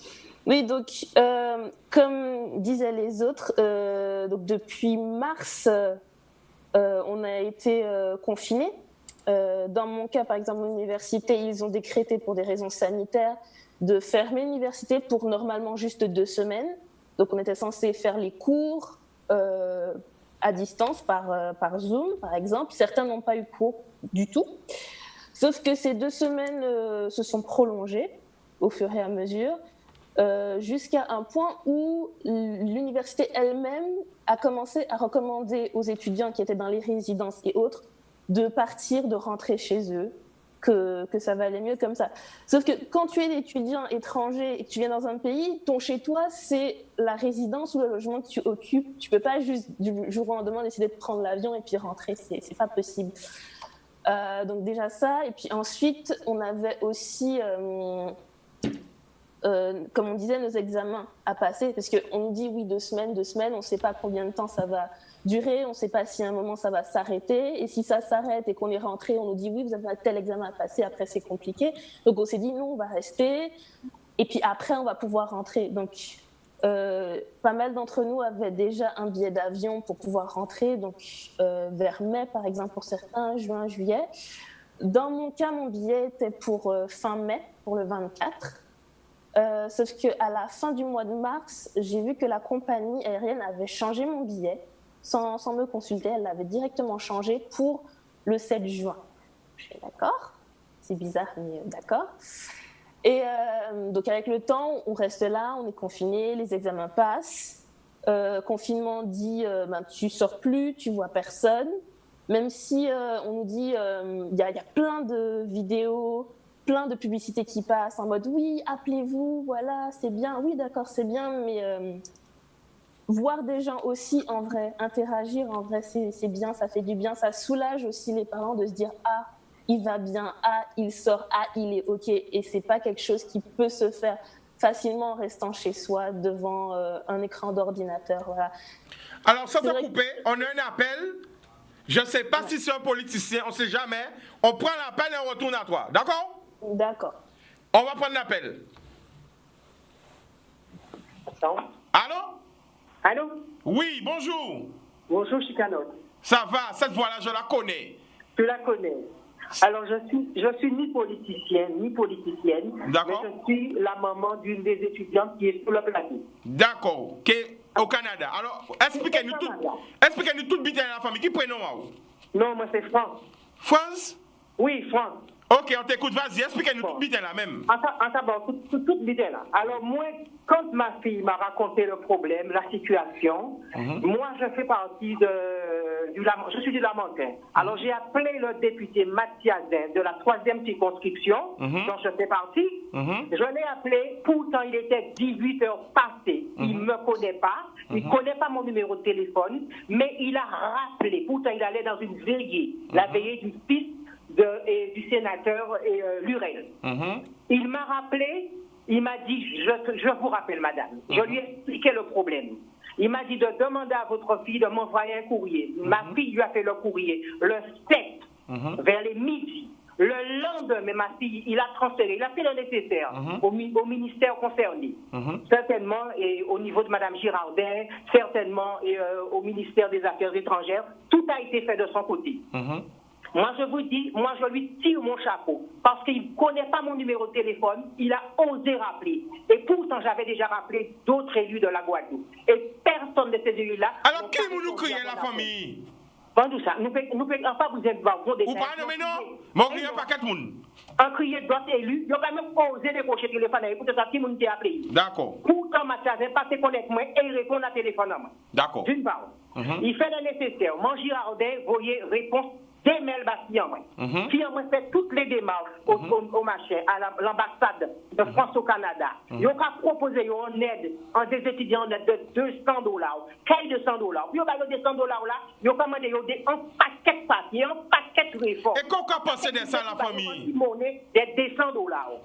Oui, donc, comme disaient les autres, donc depuis mars, on a été confinés. Dans mon cas, par exemple, l'université, ils ont décrété pour des raisons sanitaires de fermer l'université pour normalement juste 2 semaines. Donc, on était censé faire les cours à distance par Zoom, par exemple. Certains n'ont pas eu cours du tout. Sauf que ces 2 semaines se sont prolongées au fur et à mesure, jusqu'à un point où l'université elle-même a commencé à recommander aux étudiants qui étaient dans les résidences et autres de partir, de rentrer chez eux, que ça va aller mieux comme ça. Sauf que quand tu es étudiant étranger et que tu viens dans un pays, ton chez-toi, c'est la résidence ou le logement que tu occupes. Tu ne peux pas juste du jour au lendemain décider de prendre l'avion et puis rentrer, c'est pas possible. Donc déjà ça, et puis ensuite, on avait aussi... comme on disait, nos examens à passer, parce qu'on nous dit oui, 2 semaines, on ne sait pas combien de temps ça va durer, on ne sait pas si à un moment ça va s'arrêter, et si ça s'arrête et qu'on est rentré, on nous dit oui, vous avez tel examen à passer, après c'est compliqué. Donc on s'est dit non, on va rester, et puis après on va pouvoir rentrer. Donc pas mal d'entre nous avaient déjà un billet d'avion pour pouvoir rentrer, donc vers mai par exemple pour certains, juin, juillet. Dans mon cas, mon billet était pour fin mai, pour le 24. Sauf qu'à la fin du mois de mars, j'ai vu que la compagnie aérienne avait changé mon billet sans me consulter. Elle l'avait directement changé pour le 7 juin. Je suis d'accord, c'est bizarre, mais d'accord. Et donc avec le temps, on reste là, on est confinés, les examens passent. Confinement dit, tu sors plus, tu vois personne. Même si on nous dit, y a plein de vidéos, plein de publicités qui passent en mode oui, appelez-vous, voilà, c'est bien, oui, d'accord, c'est bien, mais voir des gens aussi en vrai, interagir en vrai, c'est bien, ça fait du bien, ça soulage aussi les parents de se dire ah, il va bien, ah, il sort, ah, il est ok, et c'est pas quelque chose qui peut se faire facilement en restant chez soi devant un écran d'ordinateur, voilà. Alors, sans te couper, on a un appel. Je ne sais pas si c'est un politicien, on ne sait jamais. On prend l'appel et on retourne à toi, d'accord? D'accord. On va prendre l'appel. Allô? Allô? Oui, bonjour. Bonjour, Chicanote. Ça va, cette voix-là, je la connais. Tu la connais. Alors, je suis ni politicienne, D'accord. mais je suis la maman d'une des étudiantes qui est sur le plateau. D'accord, qui est au Canada. Alors, expliquez-nous tout bien dans la famille. Qui prénom à vous? Non, moi c'est France. France? Oui, France. Ok, on t'écoute, vas-y, expliquez-nous tout bien là même. Tout bien là. Alors, moi, quand ma fille m'a raconté le problème, la situation, moi, je fais partie je suis du Lamentin. Alors, j'ai appelé le député Mathiazin de la 3e circonscription, dont je fais partie. Je l'ai appelé, pourtant, il était 18 heures passées. Il ne me connaît pas. Il ne connaît pas mon numéro de téléphone, mais il a rappelé. Pourtant, il allait dans une veillée, la veillée du fils du sénateur Lurel. Il m'a rappelé, il m'a dit, je vous rappelle, madame. Je lui ai expliqué le problème. Il m'a dit de demander à votre fille de m'envoyer un courrier. Ma fille lui a fait le courrier le 7, vers les midi. Le lendemain, ma fille, il a transféré, il a fait le nécessaire au ministère concerné. Certainement, et au niveau de Mme Girardin, certainement, et au ministère des Affaires étrangères, tout a été fait de son côté. Moi, je vous dis, moi, je lui tire mon chapeau parce qu'il ne connaît pas mon numéro de téléphone. Il a osé rappeler. Et pourtant, j'avais déjà rappelé d'autres élus de la Guadeloupe. Et personne de ces élus-là... Alors, qui nous criait la famille? Bon, tout ça. Nous pouvons pas vous êtes bon des... Ou pas, non, mais non. Mon crié pas quatre monde. Un crié d'autres élus, ils ont quand même osé décrocher le téléphone. Écoutez, ça, qui m'ont appelé. D'accord. Pourtant, Mathias est passé connaître moi et il répond à téléphone à moi. D'accord. D'une part. Il fait le nécessaire. Mon Girardin, voyez, réponse d'Emel Bastien, qui a fait toutes les démarches au machin, à l'ambassade de France au Canada. Ils ont proposé une aide, des étudiants en aide de $200. Quel $200? Puis ils ont $200 là, ils ont commandé un paquet de papier, un paquet de réformes. Et qu'est-ce qu'on pensé de ça, la famille? Des $200.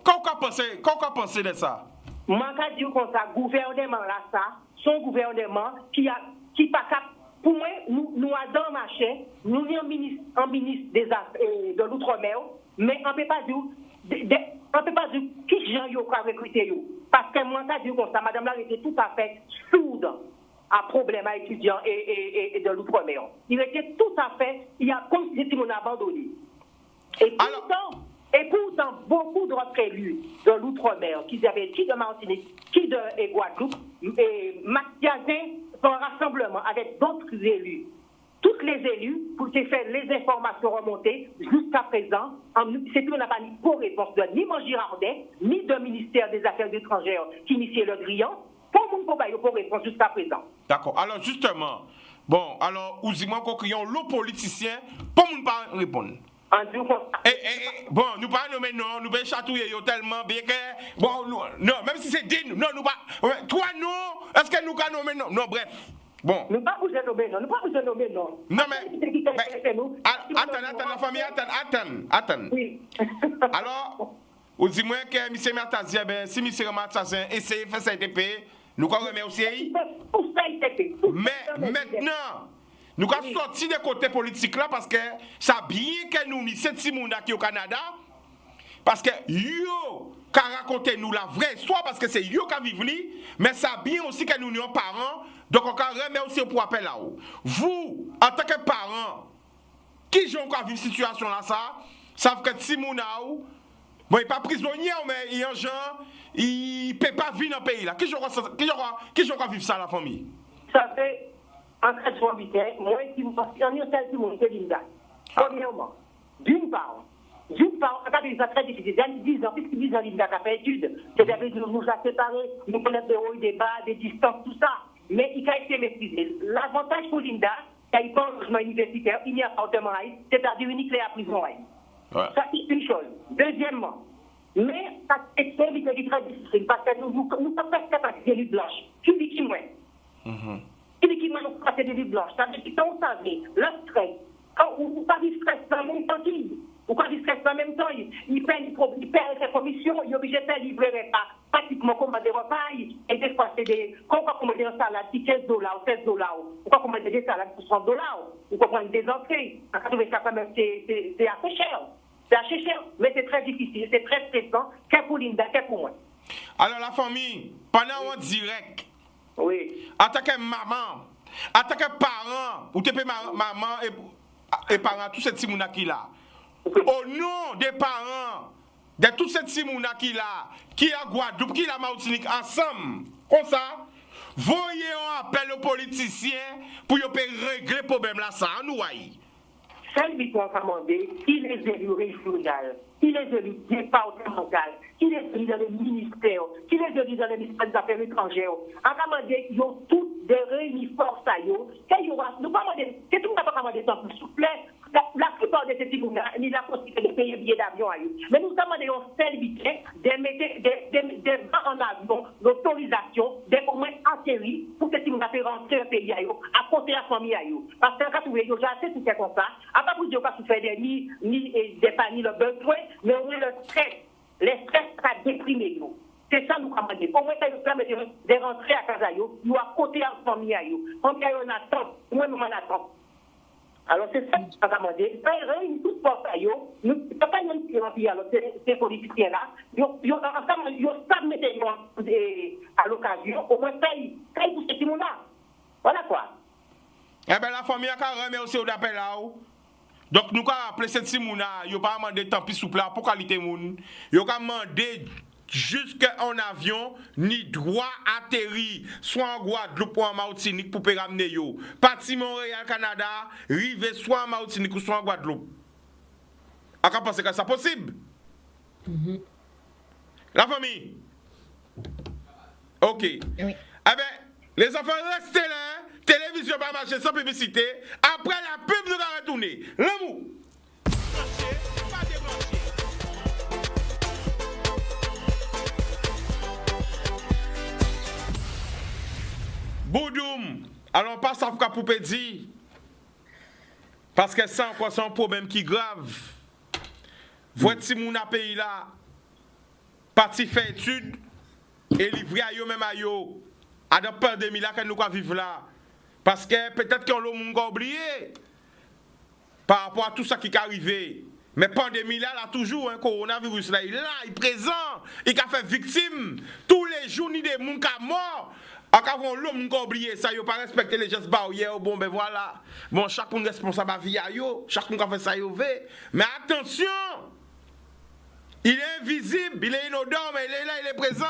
Qu'est-ce qu'on pensé de ça? Moi, je dis comme ça, gouvernement là, ça, son gouvernement qui pas capable. Pour moi, nous avons marché, nous sommes en ministre des Affaires de l'Outre-mer, mais on ne peut pas dire qui gens ont recruté. Parce que moi, je dis comme ça, madame là était tout à fait sourde à problème à étudiants et de l'Outre-mer. Il était tout à fait, il y a comme si on abandonné. Et pourtant, beaucoup d'autres élus de l'Outre-mer, qui avaient qui de Martinique, qui de Guadeloupe, et Mathiasin, un rassemblement avec d'autres élus, tous les élus, pour te faire les informations remontées, jusqu'à présent, c'est qu'on n'a pas ni pour réponse de ni mon Girardin, ni de ministère des Affaires étrangères qui initiait le grillon, pour mon pour réponse jusqu'à présent. D'accord. Alors, justement, bon, alors, ou dis-moi qu'on crions le politicien, pour mon pas répondre. Bon, nous pas nommer non, nous pas chatouiller tellement bien que bon, non, même si c'est digne, non, nous pas. Toi non, est-ce que nous pas nommer non? Non, bref. Bon. Nous pas vous nommer non, nous pas vous nommer non. Non mais attends, la famille, attends. Oui. Alors, vous dis-moi que monsieur Matazia, ben si monsieur Matazia essaye de faire ça TP, nous quoi remercier. Mais maintenant. Nous avons sorti des côtés politiques là parce que ça bien que nous ni cette Simona qui au Canada parce que yo qu'a raconté nous la vraie histoire parce que c'est yo qui vivent mais ça bien aussi que nous sommes parents donc on remet aussi pour appel là haut. Vous en tant que parents qui j'ont encore vivre situation là ça savent que Simona bon il pas prisonnier mais il en gens il peut pas vivre dans le pays là qui j'ont vivre ça la famille. Ça fait en cas de sorbitaire, moi, si vous pensez, on est celle qui monte Linda. Premièrement, d'une part, en cas de ça très difficile, dans 10 ans, puisque 10 ans, Linda a fait études, c'est-à-dire que nous a séparés, nous connaissons des hauts, des bas, des distances, tout ça, mais il a été maîtrisé. L'avantage pour Linda, c'est qu'il n'y a pas un logement universitaire, il n'y a pas appartement, c'est-à-dire unique à prison. Ouais. Ça, c'est une chose. Deuxièmement, mais ça, c'est très difficile, parce que nous ne sommes pas capables de lutte blanche. Tu dis qui, moi? Il qui m'a passé des livres blanches. Ça veut dire qu'on savait, le stress, ou pas du stress en même temps ou pas du stress en même temps, il perd ses commissions, il est obligé de faire livrer pas pratiquement commander des repas, et des fois c'est des, quand on va commander un salade qui $15 ou $16, on va commander des salades pour $30, on va prendre des entrées. En cas de ça, quand même, c'est assez cher. C'est assez cher, mais c'est très difficile, c'est très stressant, qu'est pour Linda, qu'est pour moi. Alors la famille, pendant un direct, oui. En tant que maman, en tant que parent, ou tu peux maman et parents, tout cette Simouna qui là. Au nom des parents, de toute cette Simouna qui là, qui a Guadeloupe, qui a Martinique, ensemble, comme ça, voyez un appel aux politiciens pour régler le problème là, ça, nous voyons. Celle qui a demandé, il est élu régional, il est élu départemental, il est élu dans les ministères, il est élu dans les ministères des Affaires étrangères. On a demandé, ils ont toutes des réunis forces à eux. Nous pas demander, c'est tout le monde pas demander ça pour souffler. La plupart de ces types ni la possibilité de payer billet d'avion à eux. Mais nous demandons un seul budget de mettre en avion l'autorisation d'être au moins atterri pour que si nous avons pays, à côté de la famille. Parce que quand vous voulez, j'ai assez tout fait comme ça. À part pour dire pas faire des ni des familles le besoin, mais au moins le stress. Les stress sont déprimés. C'est ça nous commandons. Au moins, ça nous permet de rentrer à casa, nous à côté de la famille. Famille, on attend, nous-mêmes on attend. Alors, c'est ça que je vais demander. Ça réunit toute force. Nous ne pouvons pas nous dire ces politiciens-là. Ils savent mettre à l'occasion. Au moins, ça y pour ces gens-là. Voilà quoi. Eh bien, la famille a carrément aussi au d'appel là. Donc, nous avons appelé cette Simouna. Ils n'ont pas demandé tant pis souple pour qualité moun. Ils ont demandé jusqu'en avion, ni droit atterri, soit en Guadeloupe ou en Martinique pour ramener yo. Parti Montréal, Canada, rive soit en Martinique ou soit en Guadeloupe. A qu'à penser que c'est possible? La famille? Ok. Oui. Eh bien, les enfants, restez là. Télévision va marcher sans publicité. Après la pub, nous allons retourner. L'amour. Boudoum, alors pas ça pour dire. Parce que c'est encore un problème qui est grave. Votre si mon pays là, parti faire étude et livré à eux même à eux, à la pandémie là que nous vivons là. Parce que peut-être qu'on l'a oublié par rapport à tout ça qui est arrivé. Mais pandémie là, toujours un coronavirus là, il est là, il est présent, il a fait victime. Tous les jours, ni des gens qui sont morts. Quand l'homme a oublié ça, il n'a pas respecté les gestes barrières. Bon, ben voilà. Bon, chaque monde est responsable à vie, chaque monde a fait ça, mais attention, il est invisible, il est inodore, mais il est là, il est présent.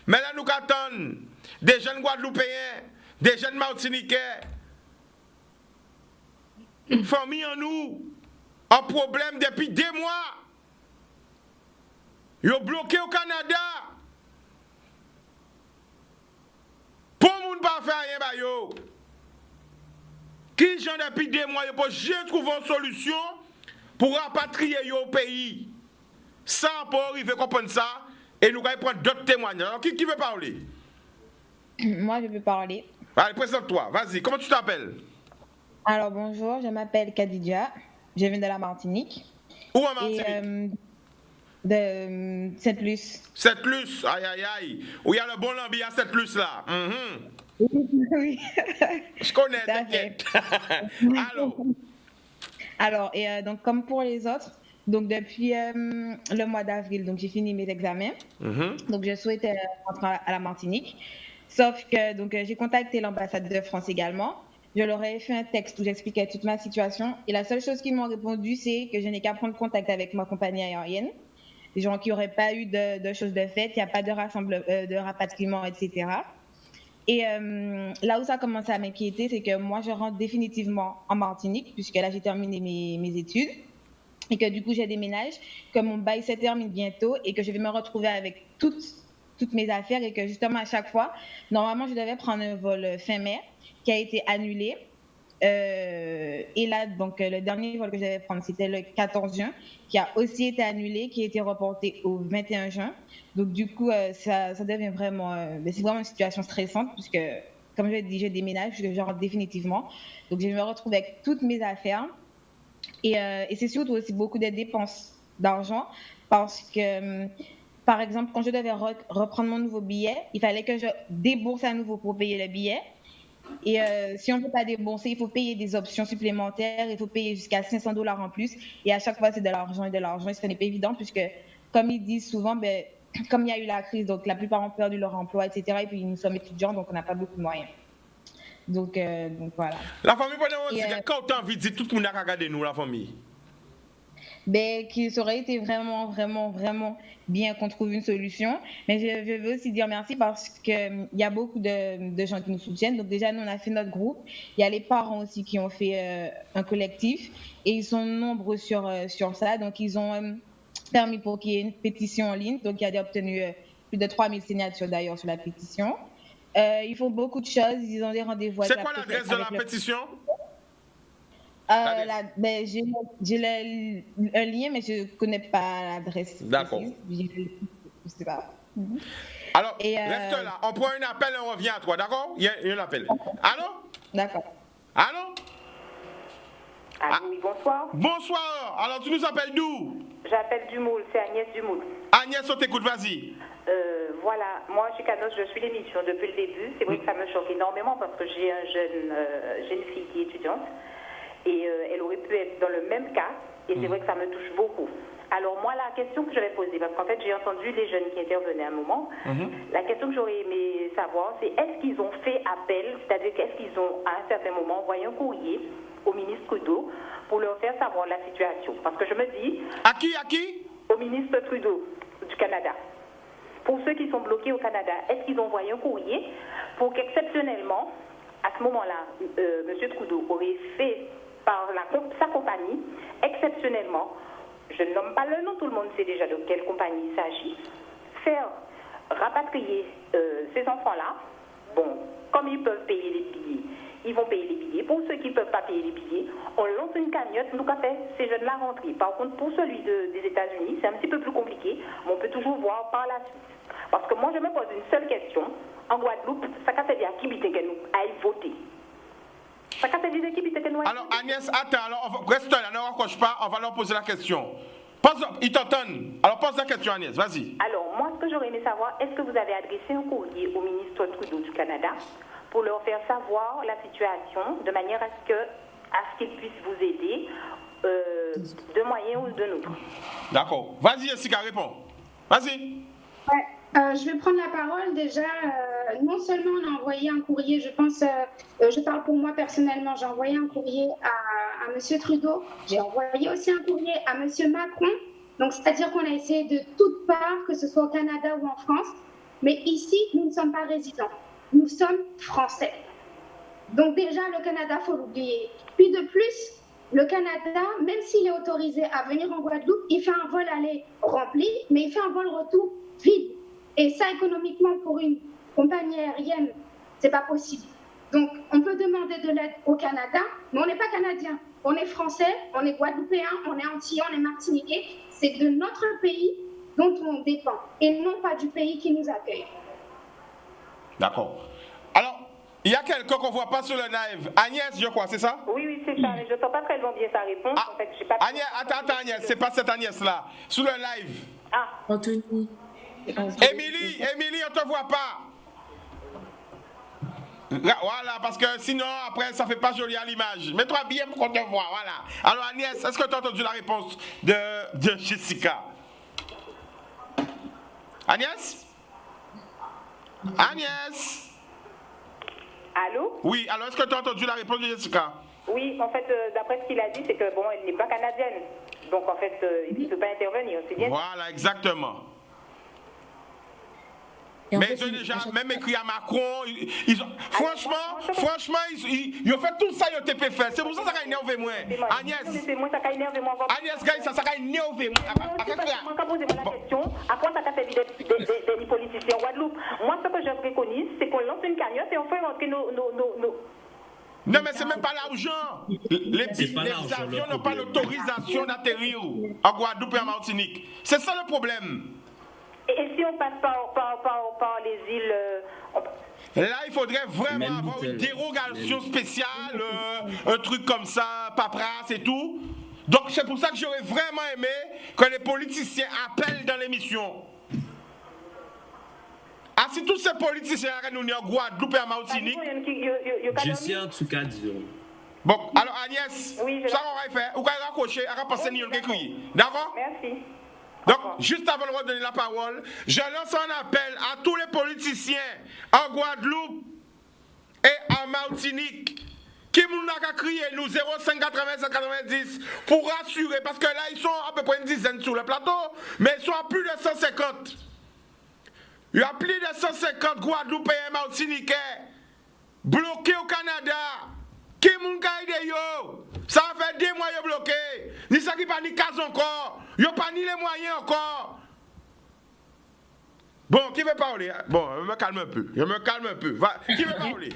Mais là, nous attendons des jeunes Guadeloupéens, des jeunes Martiniquais, famille en nous, un problème depuis 2 mois. Ils ont bloqué au Canada. Pour moun pas faire rien ba yo. Qui j'en depuis 2 mois yo pour j'ai trouvé une solution pour rapatrier yo au pays. Sans pas arriver comprendre ça et nous allons prendre d'autres témoignages. Alors qui veut parler? Moi je veux parler. Allez, présente-toi. Vas-y, comment tu t'appelles? Alors bonjour, je m'appelle Khadija. Je viens de la Martinique. Où en Martinique? De Sainte-Luce. Sainte-Luce, aïe aïe aïe. Où il y a le bon lambi à Sainte-Luce là. Oui. Je connais, t'inquiète. Alors, donc comme pour les autres, donc depuis le mois d'avril, donc j'ai fini mes examens. Donc je souhaitais rentrer à la Martinique. Sauf que donc j'ai contacté l'ambassade de France également. Je leur ai fait un texte où j'expliquais toute ma situation. Et la seule chose qu'ils m'ont répondu, c'est que je n'ai qu'à prendre contact avec ma compagnie aérienne. Les gens qui n'auraient pas eu de choses de fait, il n'y a pas de rapatriement, etc. Et là où ça a commencé à m'inquiéter, c'est que moi, je rentre définitivement en Martinique, puisque là, j'ai terminé mes études. Et que du coup, je déménage, que mon bail se termine bientôt et que je vais me retrouver avec toutes mes affaires. Et que justement, à chaque fois, normalement, je devais prendre un vol fin mai qui a été annulé. Et là, donc, le dernier vol que je devais prendre, c'était le 14 juin, qui a aussi été annulé, qui a été reporté au 21 juin. Donc, du coup, ça devient vraiment... c'est vraiment une situation stressante, puisque, comme je l'ai dit, je déménage, puisque je rentre définitivement. Donc, je me retrouve avec toutes mes affaires. Et c'est surtout aussi beaucoup de dépenses d'argent, parce que, par exemple, quand je devais reprendre mon nouveau billet, il fallait que je débourse à nouveau pour payer le billet. Et si on ne veut pas débourser, il faut payer des options supplémentaires, il faut payer jusqu'à $500 en plus. Et à chaque fois, c'est de l'argent et de l'argent. Et ce n'est pas évident puisque, comme ils disent souvent, comme il y a eu la crise, donc la plupart ont perdu leur emploi, etc. Et puis nous sommes étudiants, donc on n'a pas beaucoup de moyens. Donc voilà. La famille, quand tu as envie de dire tout le monde a regardé nous, la famille? Qu'il aurait été vraiment, vraiment, vraiment bien qu'on trouve une solution. Mais je veux aussi dire merci parce qu'il y a beaucoup de gens qui nous soutiennent. Donc déjà, nous, on a fait notre groupe. Il y a les parents aussi qui ont fait un collectif et ils sont nombreux sur ça. Donc, ils ont permis pour qu'il y ait une pétition en ligne. Donc, il y a obtenu plus de 3000 signatures d'ailleurs sur la pétition. Ils font beaucoup de choses. Ils ont des rendez-vous. C'est quoi l'adresse de la pétition? J'ai un lien, mais je ne connais pas l'adresse. D'accord. Je sais pas. Alors, reste là. On prend un appel et on revient à toi, d'accord? Il y a un appel. Allô? D'accord. Allô? Oui, bonsoir. Bonsoir. Alors, tu nous appelles d'où? J'appelle du Moule, c'est Agnès du Moule. Agnès, on t'écoute, vas-y. Voilà, moi, chez Canos, je suis l'émission depuis le début. C'est vrai que ça me choque énormément parce que j'ai une jeune fille qui est étudiante et elle aurait pu être dans le même cas et c'est vrai que ça me touche beaucoup. Alors moi, la question que je vais poser, parce qu'en fait, j'ai entendu les jeunes qui intervenaient à un moment, la question que j'aurais aimé savoir, c'est est-ce qu'ils ont fait appel, c'est-à-dire qu'est-ce qu'ils ont, à un certain moment, envoyé un courrier au ministre Trudeau pour leur faire savoir la situation. Parce que je me dis... À qui? Au ministre Trudeau du Canada. Pour ceux qui sont bloqués au Canada, est-ce qu'ils ont envoyé un courrier pour qu'exceptionnellement, à ce moment-là, M. Trudeau aurait fait par sa compagnie, exceptionnellement, je ne nomme pas le nom, tout le monde sait déjà de quelle compagnie il s'agit, faire rapatrier ces enfants-là, bon, comme ils peuvent payer les billets, ils vont payer les billets. Pour ceux qui ne peuvent pas payer les billets, on lance une cagnotte, nous, qu'a fait ces jeunes-là rentrer. Par contre, pour celui des États-Unis, c'est un petit peu plus compliqué, mais on peut toujours voir par la suite. Parce que moi, je me pose une seule question. En Guadeloupe, ça fait dire qui que nous aille voter. Ça fait dire qui que nous aille. Alors, Agnès, attends, alors, reste là, ne raccroche pas, on va leur poser la question. Ils t'entendent. Alors, pose la question, Agnès, vas-y. Alors, moi, ce que j'aurais aimé savoir, est-ce que vous avez adressé un courrier au ministre Trudeau du Canada pour leur faire savoir la situation de manière à ce qu'ils puissent vous aider de moyens ou de nôtres? D'accord. Vas-y, Jessica, réponds. Vas-y. Ouais, je vais prendre la parole. Déjà, non seulement on a envoyé un courrier, je pense, je parle pour moi personnellement, j'ai envoyé un courrier à M. Trudeau, j'ai envoyé aussi un courrier à M. Macron. Donc, c'est-à-dire qu'on a essayé de toutes parts, que ce soit au Canada ou en France. Mais ici, nous ne sommes pas résidents. Nous sommes français. Donc déjà, le Canada, il faut l'oublier. Puis de plus, le Canada, même s'il est autorisé à venir en Guadeloupe, il fait un vol aller rempli, mais il fait un vol retour vide. Et ça, économiquement, pour une compagnie aérienne, c'est pas possible. Donc, on peut demander de l'aide au Canada, mais on n'est pas Canadien. On est français, on est Guadeloupéen, on est Antillais, on est Martiniquais. C'est de notre pays dont on dépend, et non pas du pays qui nous accueille. D'accord. Alors, il y a quelqu'un qu'on ne voit pas sur le live. Agnès, je crois, c'est ça? Oui, c'est ça. Je ne sens pas très bien sa réponse. En fait, j'ai pas... Agnès, attends, Agnès, c'est pas cette Agnès-là. Sur le live. Anthony. Émilie, on ne te voit pas. Voilà, parce que sinon, après, ça ne fait pas joli à l'image. Mets-toi bien pour qu'on te voit, voilà. Alors, Agnès, est-ce que tu as entendu la réponse de Jessica? Agnès? Agnès? Allô? Oui, alors est-ce que tu as entendu la réponse de Jessica? Oui, en fait, d'après ce qu'il a dit, c'est que, bon, elle n'est pas canadienne. Donc, en fait, il ne peut pas intervenir, c'est bien? Voilà, exactement. Mais ils ont déjà même écrit à Macron. Franchement, ils ont fait tout ça, ils ont été fait. C'est pour ça que ça a énervé moi. Agnès, Agnès, ça a énervé moi. Quand vous posez la question, à quoi ça fait des politiciens en Guadeloupe? Moi, ce que je préconise, c'est qu'on lance une cagnotte et on fait rentrer nos... Non, mais c'est même pas l'argent. Les avions n'ont pas l'autorisation d'atterrir en Guadeloupe et en Martinique. C'est ça le problème. Et si on passe par les îles... Là, il faudrait vraiment avoir une dérogation spéciale, un truc comme ça, paperasse et tout. Donc, c'est pour ça que j'aurais vraiment aimé que les politiciens appellent dans l'émission. Ah, si tous ces politiciens nous en Guadeloupe et en Martinique... Je sais en tout cas, disons. Bon, alors Agnès, ça on va faire. Vous pouvez raccrocher, on va passer Nyon Kékouyi. D'accord? Merci. Donc, juste avant de redonner la parole, je lance un appel à tous les politiciens en Guadeloupe et en Martinique qui nous a crié nous 0580-190 pour rassurer, parce que là, ils sont à peu près une dizaine sur le plateau, mais ils sont à plus de 150. Il y a plus de 150 Guadeloupéens et Martiniquais bloqués au Canada. Qui moun ka ide yo? Ça fait 2 mois yo bloqué. Ni ça qui pas ni case encore. Yo pas ni les moyens encore. Bon, qui veut parler? Bon, je me calme un peu. Qui veut parler?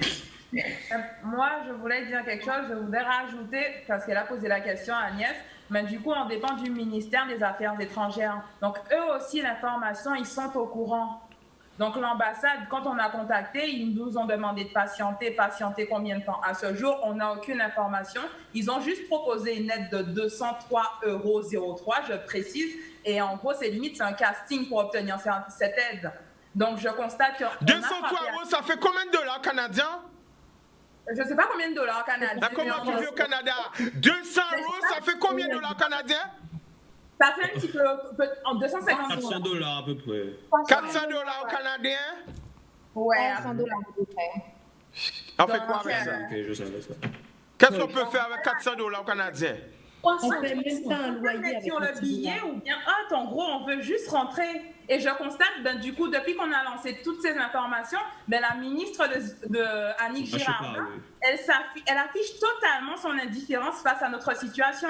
Moi, je voulais dire quelque chose. Je voudrais rajouter, parce qu'elle a posé la question à Agnès, mais du coup, on dépend du ministère des Affaires étrangères. Donc, eux aussi, l'information, ils sont au courant. Donc, l'ambassade, quand on a contacté, ils nous ont demandé de patienter combien de temps? À ce jour, on n'a aucune information. Ils ont juste proposé une aide de 203,03 €, je précise. Et en gros, c'est limite, c'est un casting pour obtenir cette aide. Donc, je constate que... 203 €, ça fait combien de dollars canadiens? Je ne sais pas combien de dollars canadiens. Comment tu vis au Canada? 200 €, ça fait combien de dollars canadiens? Ça fait un petit peu, en 250 $400 à peu près. 400 $ canadiens? Ouais. 400 $ à peu près. On fait quoi avec ça? Ok, je savais ça. Qu'est-ce qu'on peut faire avec 400 $ canadiens? On fait même pas un loyer avec sur le billet ou bien en gros on veut juste rentrer. Et je constate du coup depuis qu'on a lancé toutes ces informations, la ministre Annick Girardin, elle affiche totalement son indifférence face à notre situation.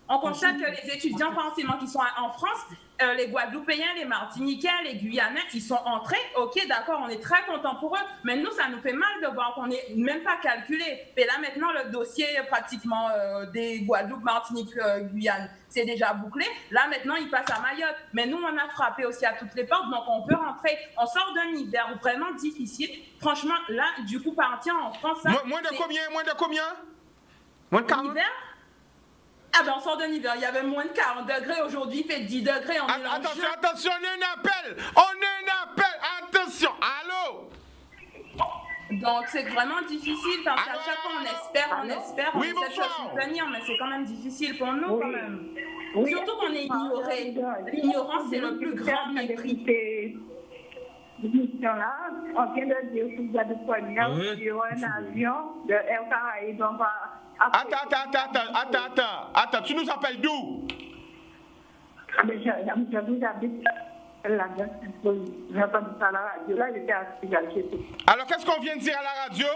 On constate que les étudiants forcément qui sont en France, les Guadeloupéens, les Martiniquais, les Guyanais, ils sont entrés. Ok, d'accord, on est très contents pour eux, mais nous, ça nous fait mal de voir qu'on n'est même pas calculé. Et là, maintenant, le dossier pratiquement des Guadeloupe, Martinique, Guyane, c'est déjà bouclé. Là, maintenant, ils passent à Mayotte. Mais nous, on a frappé aussi à toutes les portes, donc on peut rentrer. On sort d'un hiver vraiment difficile. Franchement, là, du coup, partir en France... Ça, moins de combien? Moins de 40? On sort d'un hiver, il y avait moins de 40 degrés, aujourd'hui il fait 10 degrés. Attention, on a un appel, attention, allô? Donc c'est vraiment difficile parce qu'à chaque fois on espère, oui, on essaie de se soutenir, mais c'est quand même difficile pour nous quand même. Oui. Surtout qu'on est ignoré. L'ignorance c'est le plus grand mépris. Là, on vient de dire que vous avez sur un avion de Air Caraïbes, on va... Attends, tu nous appelles d'où? Je vous habite là, j'ai entendu ça à la radio, là, j'étais assis. Alors, qu'est-ce qu'on vient de dire à la radio?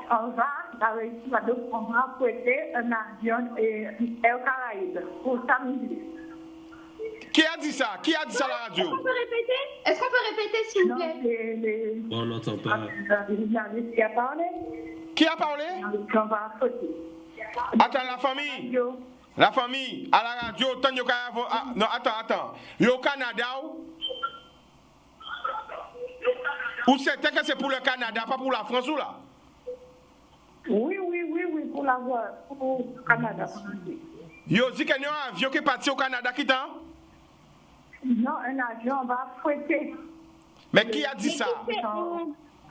On va prêter un avion Air Caraïbes pour samedi. Qui a dit ça? Qui a dit ça à la radio? Est-ce qu'on peut répéter, s'il vous plaît? On n'entend pas. Qui a parlé? Qui a parlé? Attends, la famille, à la radio, non, attends. Yo au Canada ou c'était que c'est pour le Canada, pas pour la France ou là? Oui, pour le Canada. Yo dit qu'il y a un avion qui est parti au Canada, qui t'en? Non, un avion va fouetter. Mais qui a dit ça?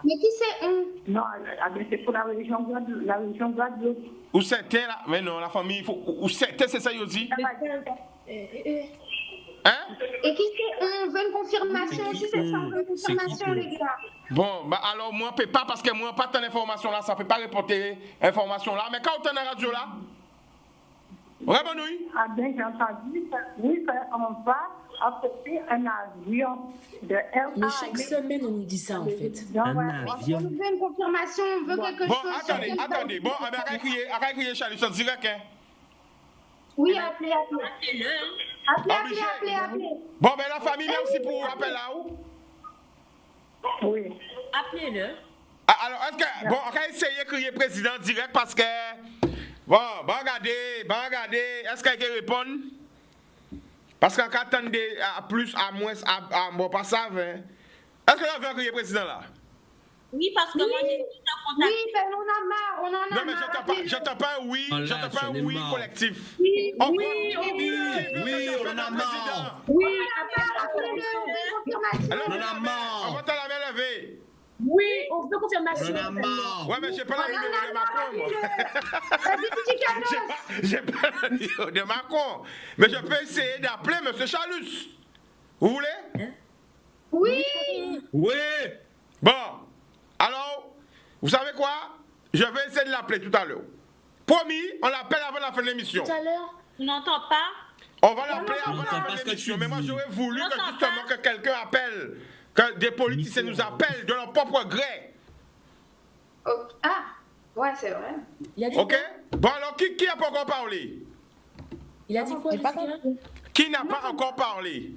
Mais qui c'est on? Non, c'est pour la région Guadeloupe. Où c'était là? Mais non, la famille, où c'était, c'est ça, yo dit? Hein? Et qui c'est on? Veut une confirmation aussi, c'est ça, on veut une confirmation, les gars. Bon, alors moi, je ne peux pas, parce que moi, pas tant d'informations là, ça ne peut pas reporter information là. Mais quand on est à la radio là? Vraiment, oui? J'ai entendu, oui, on va affecter un avion de Air Mais chaque semaine, on nous dit ça, en fait. Un avion. On veut une confirmation, on veut quelque chose. Attendez. Bon, arrête de crier, Charlie, ça direct, hein? Oui, appelez. Appelez. Bon, ben la famille, merci pour l'appel là, où? Oui. Appelez-le. Alors, est-ce que... Bon, on va essayer de crier président direct parce que... Bon, regardez, est-ce qu'il peut répondre? Parce qu'on attend à plus, à moins, bon, pas ça, hein? Est-ce que vous crier président là? Oui, parce que moi j'ai déjà contacté. Oui, ben on a marre, Non, mais j'entends pas un oui, collectif. Oui, on a marre. Oui, on a marre. On va te la main levée. Oui, on veut confirmation. On a marre. Ouais, mais j'ai pas la numéro de Macron, moi. J'ai pas la numéro de Macron. Mais je peux essayer d'appeler M. Chalus. Vous voulez? Oui. Bon. Alors, vous savez quoi? Je vais essayer de l'appeler tout à l'heure. Promis, on l'appelle avant la fin de l'émission. Tout à l'heure? On n'entend pas? On va l'appeler avant la fin de l'émission. Mais moi, j'aurais voulu que justement que quelqu'un appelle. Que des politiciens nous appellent de leur propre gré. Ouais, c'est vrai. Ok? Bon, alors, qui n'a pas encore parlé? Il a dit quoi? Qui n'a pas encore parlé?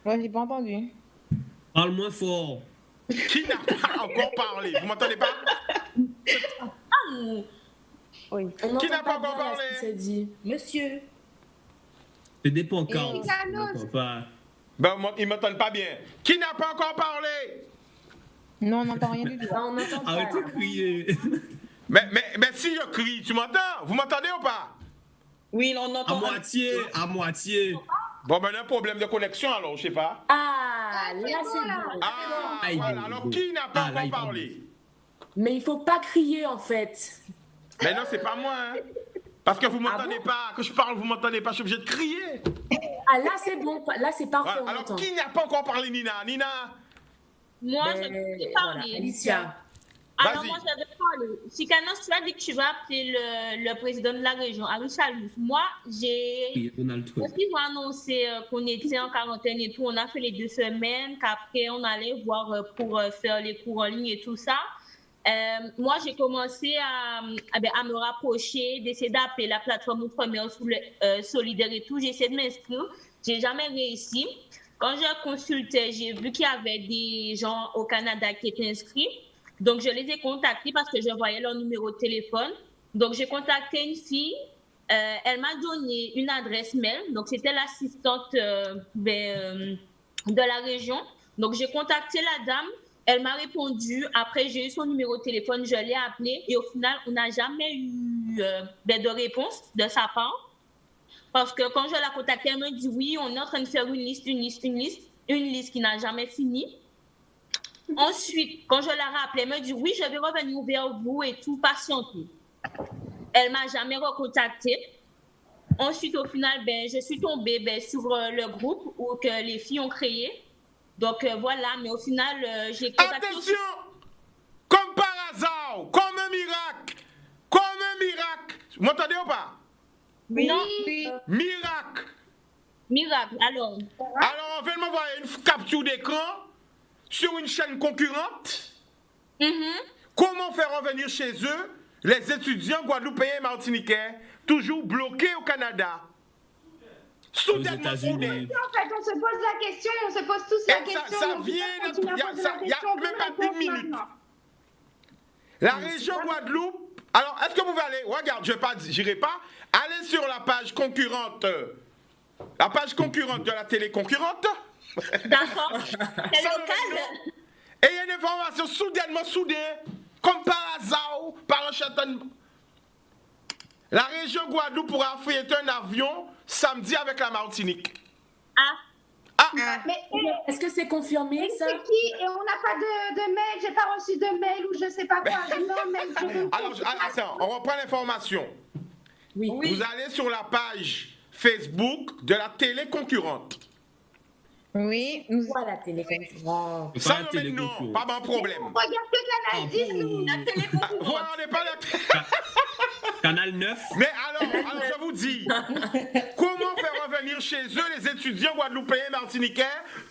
Moi, j'ai pas entendu. Parle moins fort. Qui n'a pas encore parlé? Vous m'entendez pas? Oui. Qui n'a pas encore parlé? Monsieur. C'est des pancartes. Ben, ils m'entendent pas bien. Qui n'a pas encore parlé? Non, on n'entend rien du tout. On n'entend pas. Arrêtez de crier. Mais si je crie, tu m'entends? Vous m'entendez ou pas? Oui, on entend. À moitié. Bon, ben, il y a un problème de connexion alors, je sais pas. Ah, là c'est bon. Ah, voilà. Alors, qui n'a pas encore parlé? Mais il faut pas crier en fait. Mais non, c'est pas moi, hein. Parce que vous m'entendez pas. Que je parle, vous m'entendez pas. Je suis obligé de crier. Ah, là c'est bon. Là c'est parfait. Voilà. Alors, qui n'a pas encore parlé, Nina? Moi, je vais parler. Voilà, Alicia. Alors, moi, je vais parler. Sikanos, tu as dit que tu vas appeler le président de la région, Arishalus. Moi, j'ai aussi annoncé qu'on était en quarantaine et tout. On a fait les 2 semaines, qu'après, on allait voir pour faire les cours en ligne et tout ça. Moi, j'ai commencé à me rapprocher, d'essayer d'appeler la plateforme Outre-mer solidaire et tout. J'ai essayé de m'inscrire. J'ai jamais réussi. Quand je consultais, j'ai vu qu'il y avait des gens au Canada qui étaient inscrits. Donc, je les ai contactés parce que je voyais leur numéro de téléphone. Donc, j'ai contacté une fille. Elle m'a donné une adresse mail. Donc, c'était l'assistante de la région. Donc, j'ai contacté la dame. Elle m'a répondu. Après, j'ai eu son numéro de téléphone. Je l'ai appelé. Et au final, on n'a jamais eu de réponse de sa part. Parce que quand je l'ai contactée, elle m'a dit oui, on est en train de faire une liste qui n'a jamais fini. Ensuite, quand je l'ai rappelée, elle m'a dit oui, je vais revenir vers vous et tout, patienter. Elle ne m'a jamais recontactée. Ensuite, au final, je suis tombée sur le groupe que les filles ont créé. Donc voilà, mais au final, j'ai contacté. Attention! Comme par hasard, comme un miracle! Vous m'entendez ou pas? Oui. Non. Miracle! Miracle, alors. Alors, on vient de m'envoyer une capture d'écran sur une chaîne concurrente. Comment faire revenir chez eux les étudiants guadeloupéens et martiniquais toujours bloqués au Canada? Soudainement soudainement. En fait, on se pose la question, on se pose tous la question. Ça vient, il n'y a même pas une minute. La région Guadeloupe, alors est-ce que vous pouvez aller, regarde, je n'irai pas, allez sur la page concurrente de la télé concurrente. D'accord. C'est local. Et il y a une information soudainement soudée, comme par hasard, par un châtain. La région Guadeloupe pourra affréter un avion samedi avec la Martinique. Mais est-ce que c'est confirmé ça? C'est qui? Et on n'a pas de mail, j'ai pas reçu de mail ou je sais pas quoi. Alors, attends, on reprend l'information. Oui. Vous allez sur la page Facebook de la télé concurrente. Oui, nous voilà la télé concurrente. Ça me met non, pas mon problème. Regarde que Canal 10, nous. La télé concurrente. Vous regardez pas la télé. Canal 9. Mais alors, je vous dis, comment faire revenir chez eux les étudiants guadeloupéens et martiniquais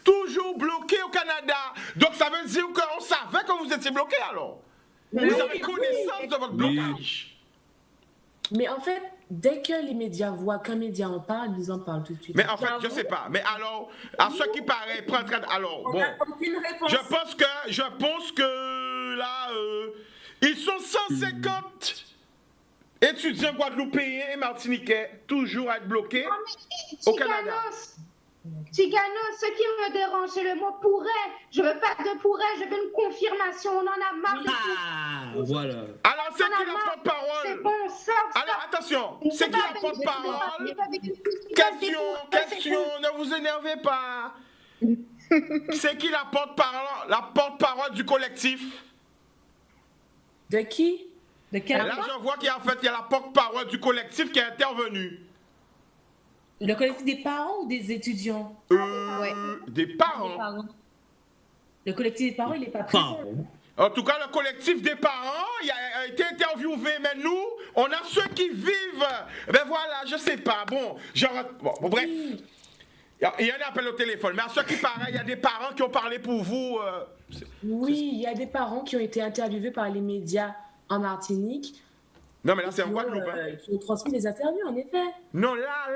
toujours bloqués au Canada? Donc ça veut dire qu'on savait que vous étiez bloqués alors. Vous avez connaissance de votre blocage. Mais en fait, dès que les médias voient qu'un média en parle, ils en parlent tout de suite. Mais en fait, je sais pas. Mais alors, à ce qui paraît, alors, bon, je pense que là, ils sont 150 étudiants guadeloupéens et martiniquais toujours à être bloqués au Canada. Tigano, ce qui me dérange, c'est le mot pourrait. Je veux pas de pourrait, je veux une confirmation. On en a marre de tout. Voilà. Alors, c'est qui la porte-parole? C'est bon, ça. Alors, attention, c'est qui la porte-parole? Question, ne vous énervez pas. C'est qui la porte-parole du collectif? De qui? De quel? Là, je vois qu'il y a la porte-parole du collectif qui est intervenue. Le collectif des parents ou des étudiants? Des parents. Le collectif des parents, il n'est pas présent. En tout cas, le collectif des parents, il a été interviewé, mais nous, on a ceux qui vivent. Ben voilà, je sais pas. Bon, bref. Il y a un appel au téléphone, mais à ceux qui parlent, il y a des parents qui ont parlé pour vous. Oui, il y a des parents qui ont été interviewés par les médias en Martinique. Non, mais là, c'est en Guadeloupe. Qui ont transmis des interviews, en effet. Non, là.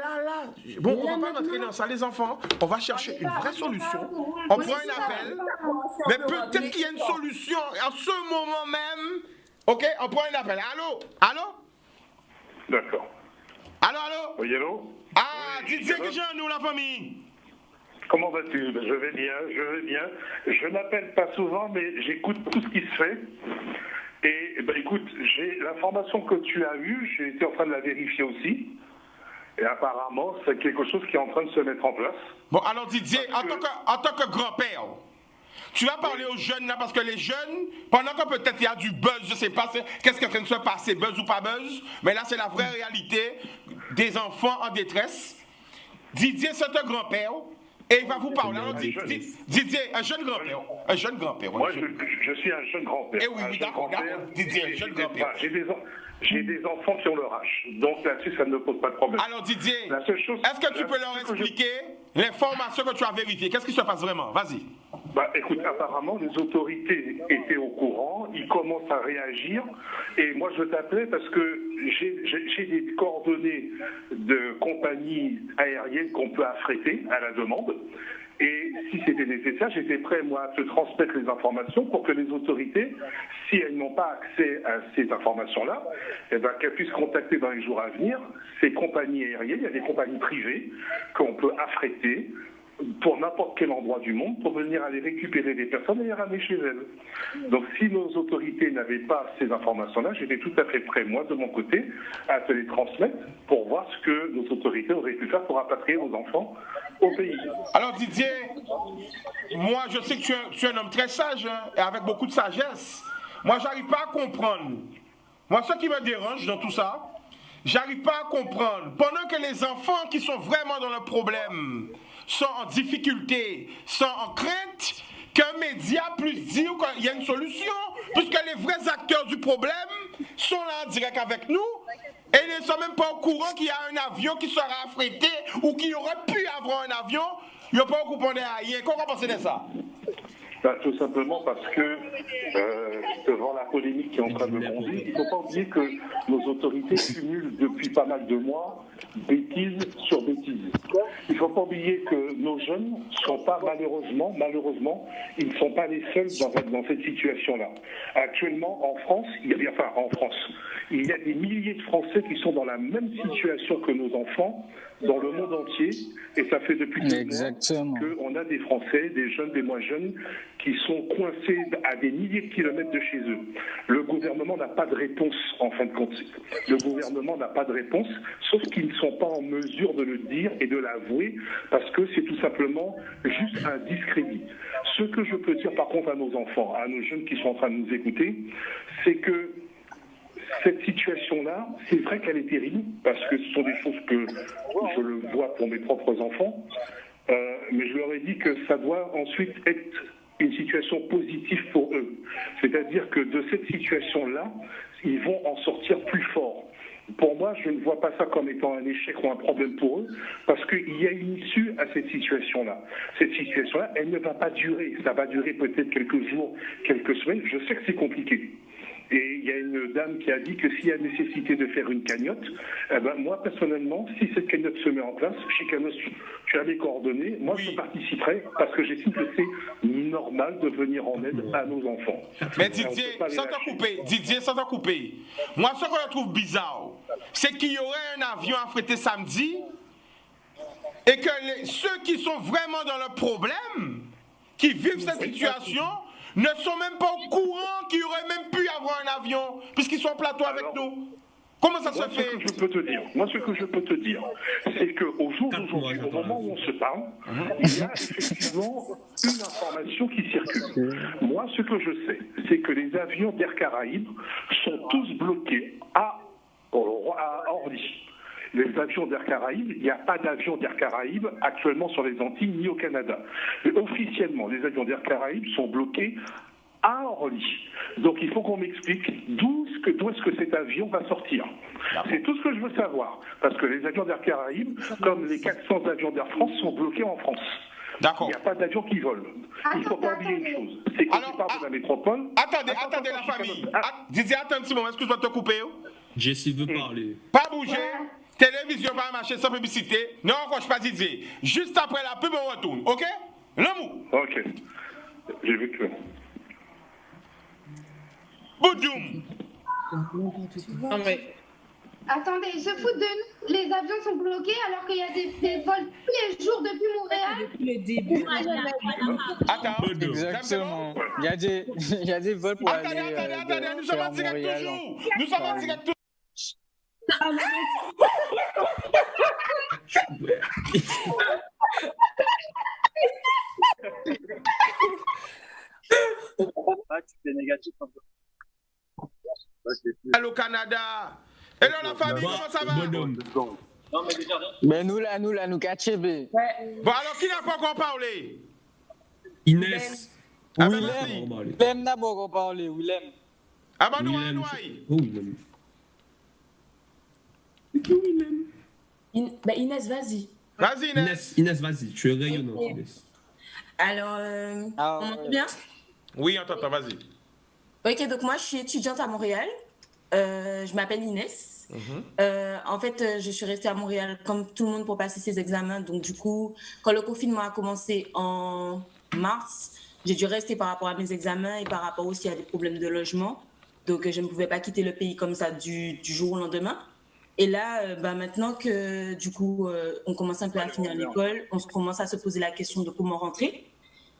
Bon, on va pas rentrer dans ça, les enfants. On va chercher une vraie solution. On prend un appel. Mais peut-être qu'il y a une solution à ce moment même. OK, on prend un appel. Allô? D'accord. Allô? Oui, allô? Ah, Didier, que j'ai nous, la famille? Comment vas-tu? Je vais bien. Je n'appelle pas souvent, mais j'écoute tout ce qui se fait. Et écoute, j'ai l'information que tu as eue, j'ai été en train de la vérifier aussi. Et apparemment, c'est quelque chose qui est en train de se mettre en place. Bon, alors Didier, en tant que grand-père, tu vas parler aux jeunes là, parce que les jeunes, pendant que peut-être il y a du buzz, je sais pas qu'est-ce qui est en train de se passer, buzz ou pas buzz, mais là c'est la vraie réalité des enfants en détresse. Didier, c'est un grand-père. Et il va vous parler. Alors, Didier, un jeune grand-père. Moi, je suis un jeune grand-père. Eh oui, d'accord. Didier, un jeune grand-père. J'ai des enfants qui ont leur âge. Donc là-dessus, ça ne me pose pas de problème. Alors, Didier, est-ce que tu peux leur expliquer l'information que tu as vérifiée? Qu'est-ce qui se passe vraiment? Vas-y. Écoute, apparemment, les autorités étaient au courant. Ils commencent à réagir. Et moi, je t'appelais parce que j'ai des coordonnées de compagnies aériennes qu'on peut affréter à la demande. Et si c'était nécessaire, j'étais prêt, moi, à te transmettre les informations pour que les autorités, si elles n'ont pas accès à ces informations-là, qu'elles puissent contacter dans les jours à venir ces compagnies aériennes. Il y a des compagnies privées qu'on peut affréter pour n'importe quel endroit du monde pour venir aller récupérer des personnes et les ramener chez elles. Donc si nos autorités n'avaient pas ces informations-là, j'étais tout à fait prêt, moi, de mon côté, à te les transmettre pour voir ce que nos autorités auraient pu faire pour rapatrier nos enfants au pays. Alors Didier, moi je sais que tu es un homme très sage et avec beaucoup de sagesse. Moi j'arrive pas à comprendre. Moi ce qui me dérange dans tout ça, j'arrive pas à comprendre. Pendant que les enfants qui sont vraiment dans le problème sont en difficulté, sont en crainte, qu'un média puisse dire qu'il y a une solution, puisque les vrais acteurs du problème sont là en direct avec nous, et ils ne sont même pas au courant qu'il y a un avion qui sera affrété, ou qu'il aurait pu avoir un avion, ils n'ont pas au courant de rien. Qu'est-ce qu'on pense de ça? Tout simplement parce que devant la polémique qui est en train de grandir, il ne faut pas oublier que nos autorités cumulent depuis pas mal de mois bêtises sur bêtises. Il ne faut pas oublier que nos jeunes ne sont pas malheureusement, ils ne sont pas les seuls dans cette situation-là. Actuellement, en France, il y a des milliers de Français qui sont dans la même situation que nos enfants dans le monde entier, et ça fait depuis des mois qu'on a des Français, des jeunes, des moins jeunes, qui sont coincés à des milliers de kilomètres de chez eux. Le gouvernement n'a pas de réponse, en fin de compte. Le gouvernement n'a pas de réponse, sauf qu'ils ne sont pas en mesure de le dire et de l'avouer, parce que c'est tout simplement juste un discrédit. Ce que je peux dire par contre à nos enfants, à nos jeunes qui sont en train de nous écouter, c'est que cette situation-là, c'est vrai qu'elle est terrible, parce que ce sont des choses que je le vois pour mes propres enfants, mais je leur ai dit que ça doit ensuite être une situation positive pour eux. C'est-à-dire que de cette situation-là, ils vont en sortir plus forts. Pour moi, je ne vois pas ça comme étant un échec ou un problème pour eux, parce qu'il y a une issue à cette situation-là. Cette situation-là, elle ne va pas durer. Ça va durer peut-être quelques jours, quelques semaines. Je sais que c'est compliqué. Et il y a une dame qui a dit que s'il y a nécessité de faire une cagnotte, moi personnellement, si cette cagnotte se met en place, chez Canos, tu as mes coordonnées, moi je participerai parce que j'estime que c'est normal de venir en aide à nos enfants. Mais Didier, sans te couper, moi ce que je trouve bizarre, c'est qu'il y aurait un avion affrété samedi et que ceux qui sont vraiment dans le problème, qui vivent cette situation, ne sont même pas au courant qu'il y aurait même pu avoir un avion, puisqu'ils sont en plateau avec nous. Comment ça se fait? Ce que je peux te dire, c'est qu'au jour d'aujourd'hui, au moment où on se parle, il y a effectivement une information qui circule. Moi, ce que je sais, c'est que les avions d'Air Caraïbes sont tous bloqués à Orly. Les avions d'Air Caraïbes, il n'y a pas d'avion d'Air Caraïbes actuellement sur les Antilles ni au Canada. Mais officiellement, les avions d'Air Caraïbes sont bloqués à Orly. Donc il faut qu'on m'explique d'où est-ce que cet avion va sortir. C'est tout ce que je veux savoir. Parce que les avions d'Air Caraïbes, comme les 400 avions d'Air France, sont bloqués en France. D'accord. Il n'y a pas d'avion qui vole. Il ne faut pas oublier une chose. C'est que tu parles de la métropole. Attendez la famille. Didier, attends un petit moment, excuse-moi de te couper. Jessie veut parler. Pas bouger. Télévision va marcher sans publicité. Ne raccroche pas Didier. Juste après la pub, on retourne. OK? L'amour. OK. J'ai vu que... Boudoum. Non, mais Attendez, ils se foutent de nous. Les avions sont bloqués alors qu'il y a des vols tous les jours depuis Montréal. Depuis le début. Attends, Exactement. Il y a des vols pour aller attendez, nous sommes en direct Montréal. toujours. Nous sommes en direct toujours. Tu es négatif. Allô Canada. Et là la famille, comment ça va? Mais nous là, nous catchons. Bon alors qui n'a pas encore parlé? Inès. Willem n'a pas encore parlé, Willem. Ah bah nous, Inès, vas-y. Vas-y Inès, vas-y, tu es rayonnante, Inès. Alors, on m'entend bien? Oui, on t'entend, vas-y. Ok, donc moi, je suis étudiante à Montréal. Je m'appelle Inès. En fait, je suis restée à Montréal comme tout le monde pour passer ses examens. Donc, du coup, quand le confinement a commencé en mars, j'ai dû rester par rapport à mes examens et par rapport aussi à des problèmes de logement. Donc, je ne pouvais pas quitter le pays comme ça du jour au lendemain. Et là, maintenant que, du coup, on commence un peu à finir l'école, on commence à se poser la question de comment rentrer.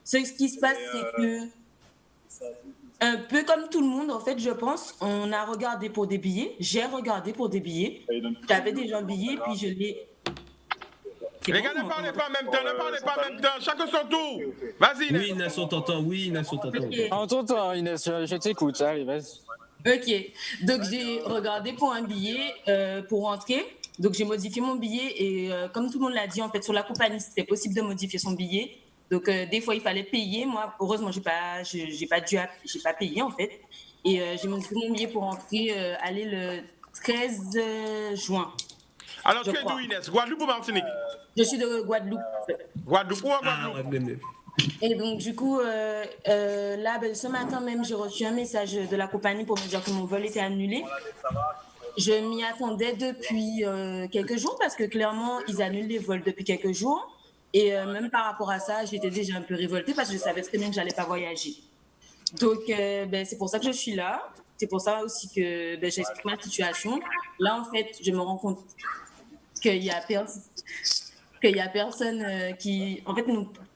Ce qui se passe, c'est que, un peu comme tout le monde, en fait, je pense, on a regardé pour des billets. J'ai regardé pour des billets. J'avais déjà un billet, puis je l'ai... Les gars, ne parlez pas en même temps, chacun son tour. Vas-y, Inès. Oui, Inès, on t'entend. Okay. On t'entend, Inès, je t'écoute, allez, vas-y. Ok, donc j'ai regardé pour un billet pour rentrer. Donc j'ai modifié mon billet et comme tout le monde l'a dit, en fait, sur la compagnie, c'était possible de modifier son billet. Donc des fois, il fallait payer. Moi, heureusement, j'ai pas payé en fait. Et j'ai modifié mon billet pour rentrer, aller le 13 juin. Alors tu es d'où, Inès? Guadeloupe ou Martinique? Je suis de Guadeloupe. Guadeloupe ou en Guadeloupe? Et donc, du coup, là, ce matin même, j'ai reçu un message de la compagnie pour me dire que mon vol était annulé. Je m'y attendais depuis quelques jours parce que clairement, ils annulent les vols depuis quelques jours. Et même par rapport à ça, j'étais déjà un peu révoltée parce que je savais très bien que je n'allais pas voyager. Donc, c'est pour ça que je suis là. C'est pour ça aussi que j'explique ma situation. Là, en fait, je me rends compte qu'il y a personne qui... En fait,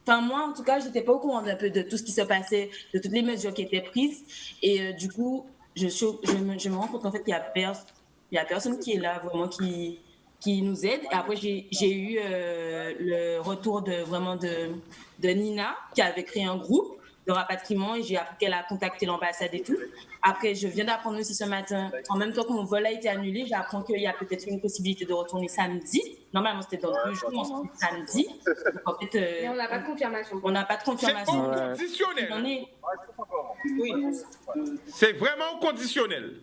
moi, en tout cas, je n'étais pas au courant un peu de tout ce qui se passait, de toutes les mesures qui étaient prises. Et du coup, je me rends compte en fait qu'il y a personne qui est là, vraiment, qui nous aide. Et après, j'ai eu le retour de Nina, qui avait créé un groupe de rapatriement et j'ai appris qu'elle a contacté l'ambassade et tout. Après, je viens d'apprendre aussi ce matin, en même temps que mon vol a été annulé, j'apprends qu'il y a peut-être une possibilité de retourner samedi. Normalement, c'était dans 2 jours, on se dit samedi. Donc, en fait, mais on n'a pas de confirmation. C'est inconditionnel. Oui. C'est vraiment conditionnel.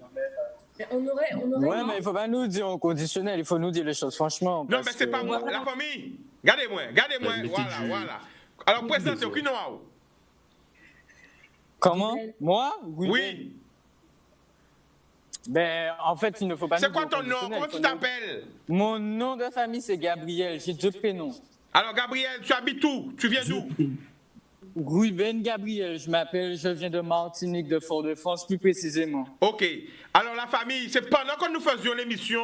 On aurait ouais, mais il ne faut pas nous dire en conditionnel, il faut nous dire les choses franchement. Non, mais c'est pas moi, la famille. Regardez-moi, voilà. Alors, présentez, qui nous a? Comment? Moi? Oui. Ben, en fait, il ne faut pas... C'est quoi ton nom? Comment tu t'appelles? Mon nom de famille, c'est Gabriel. J'ai 2 prénoms. Alors, Gabriel, tu habites où? Tu viens d'où? Ruben Gabriel. Je viens de Martinique, de Fort-de-France, plus précisément. OK. Alors, la famille, c'est pendant que nous faisions l'émission,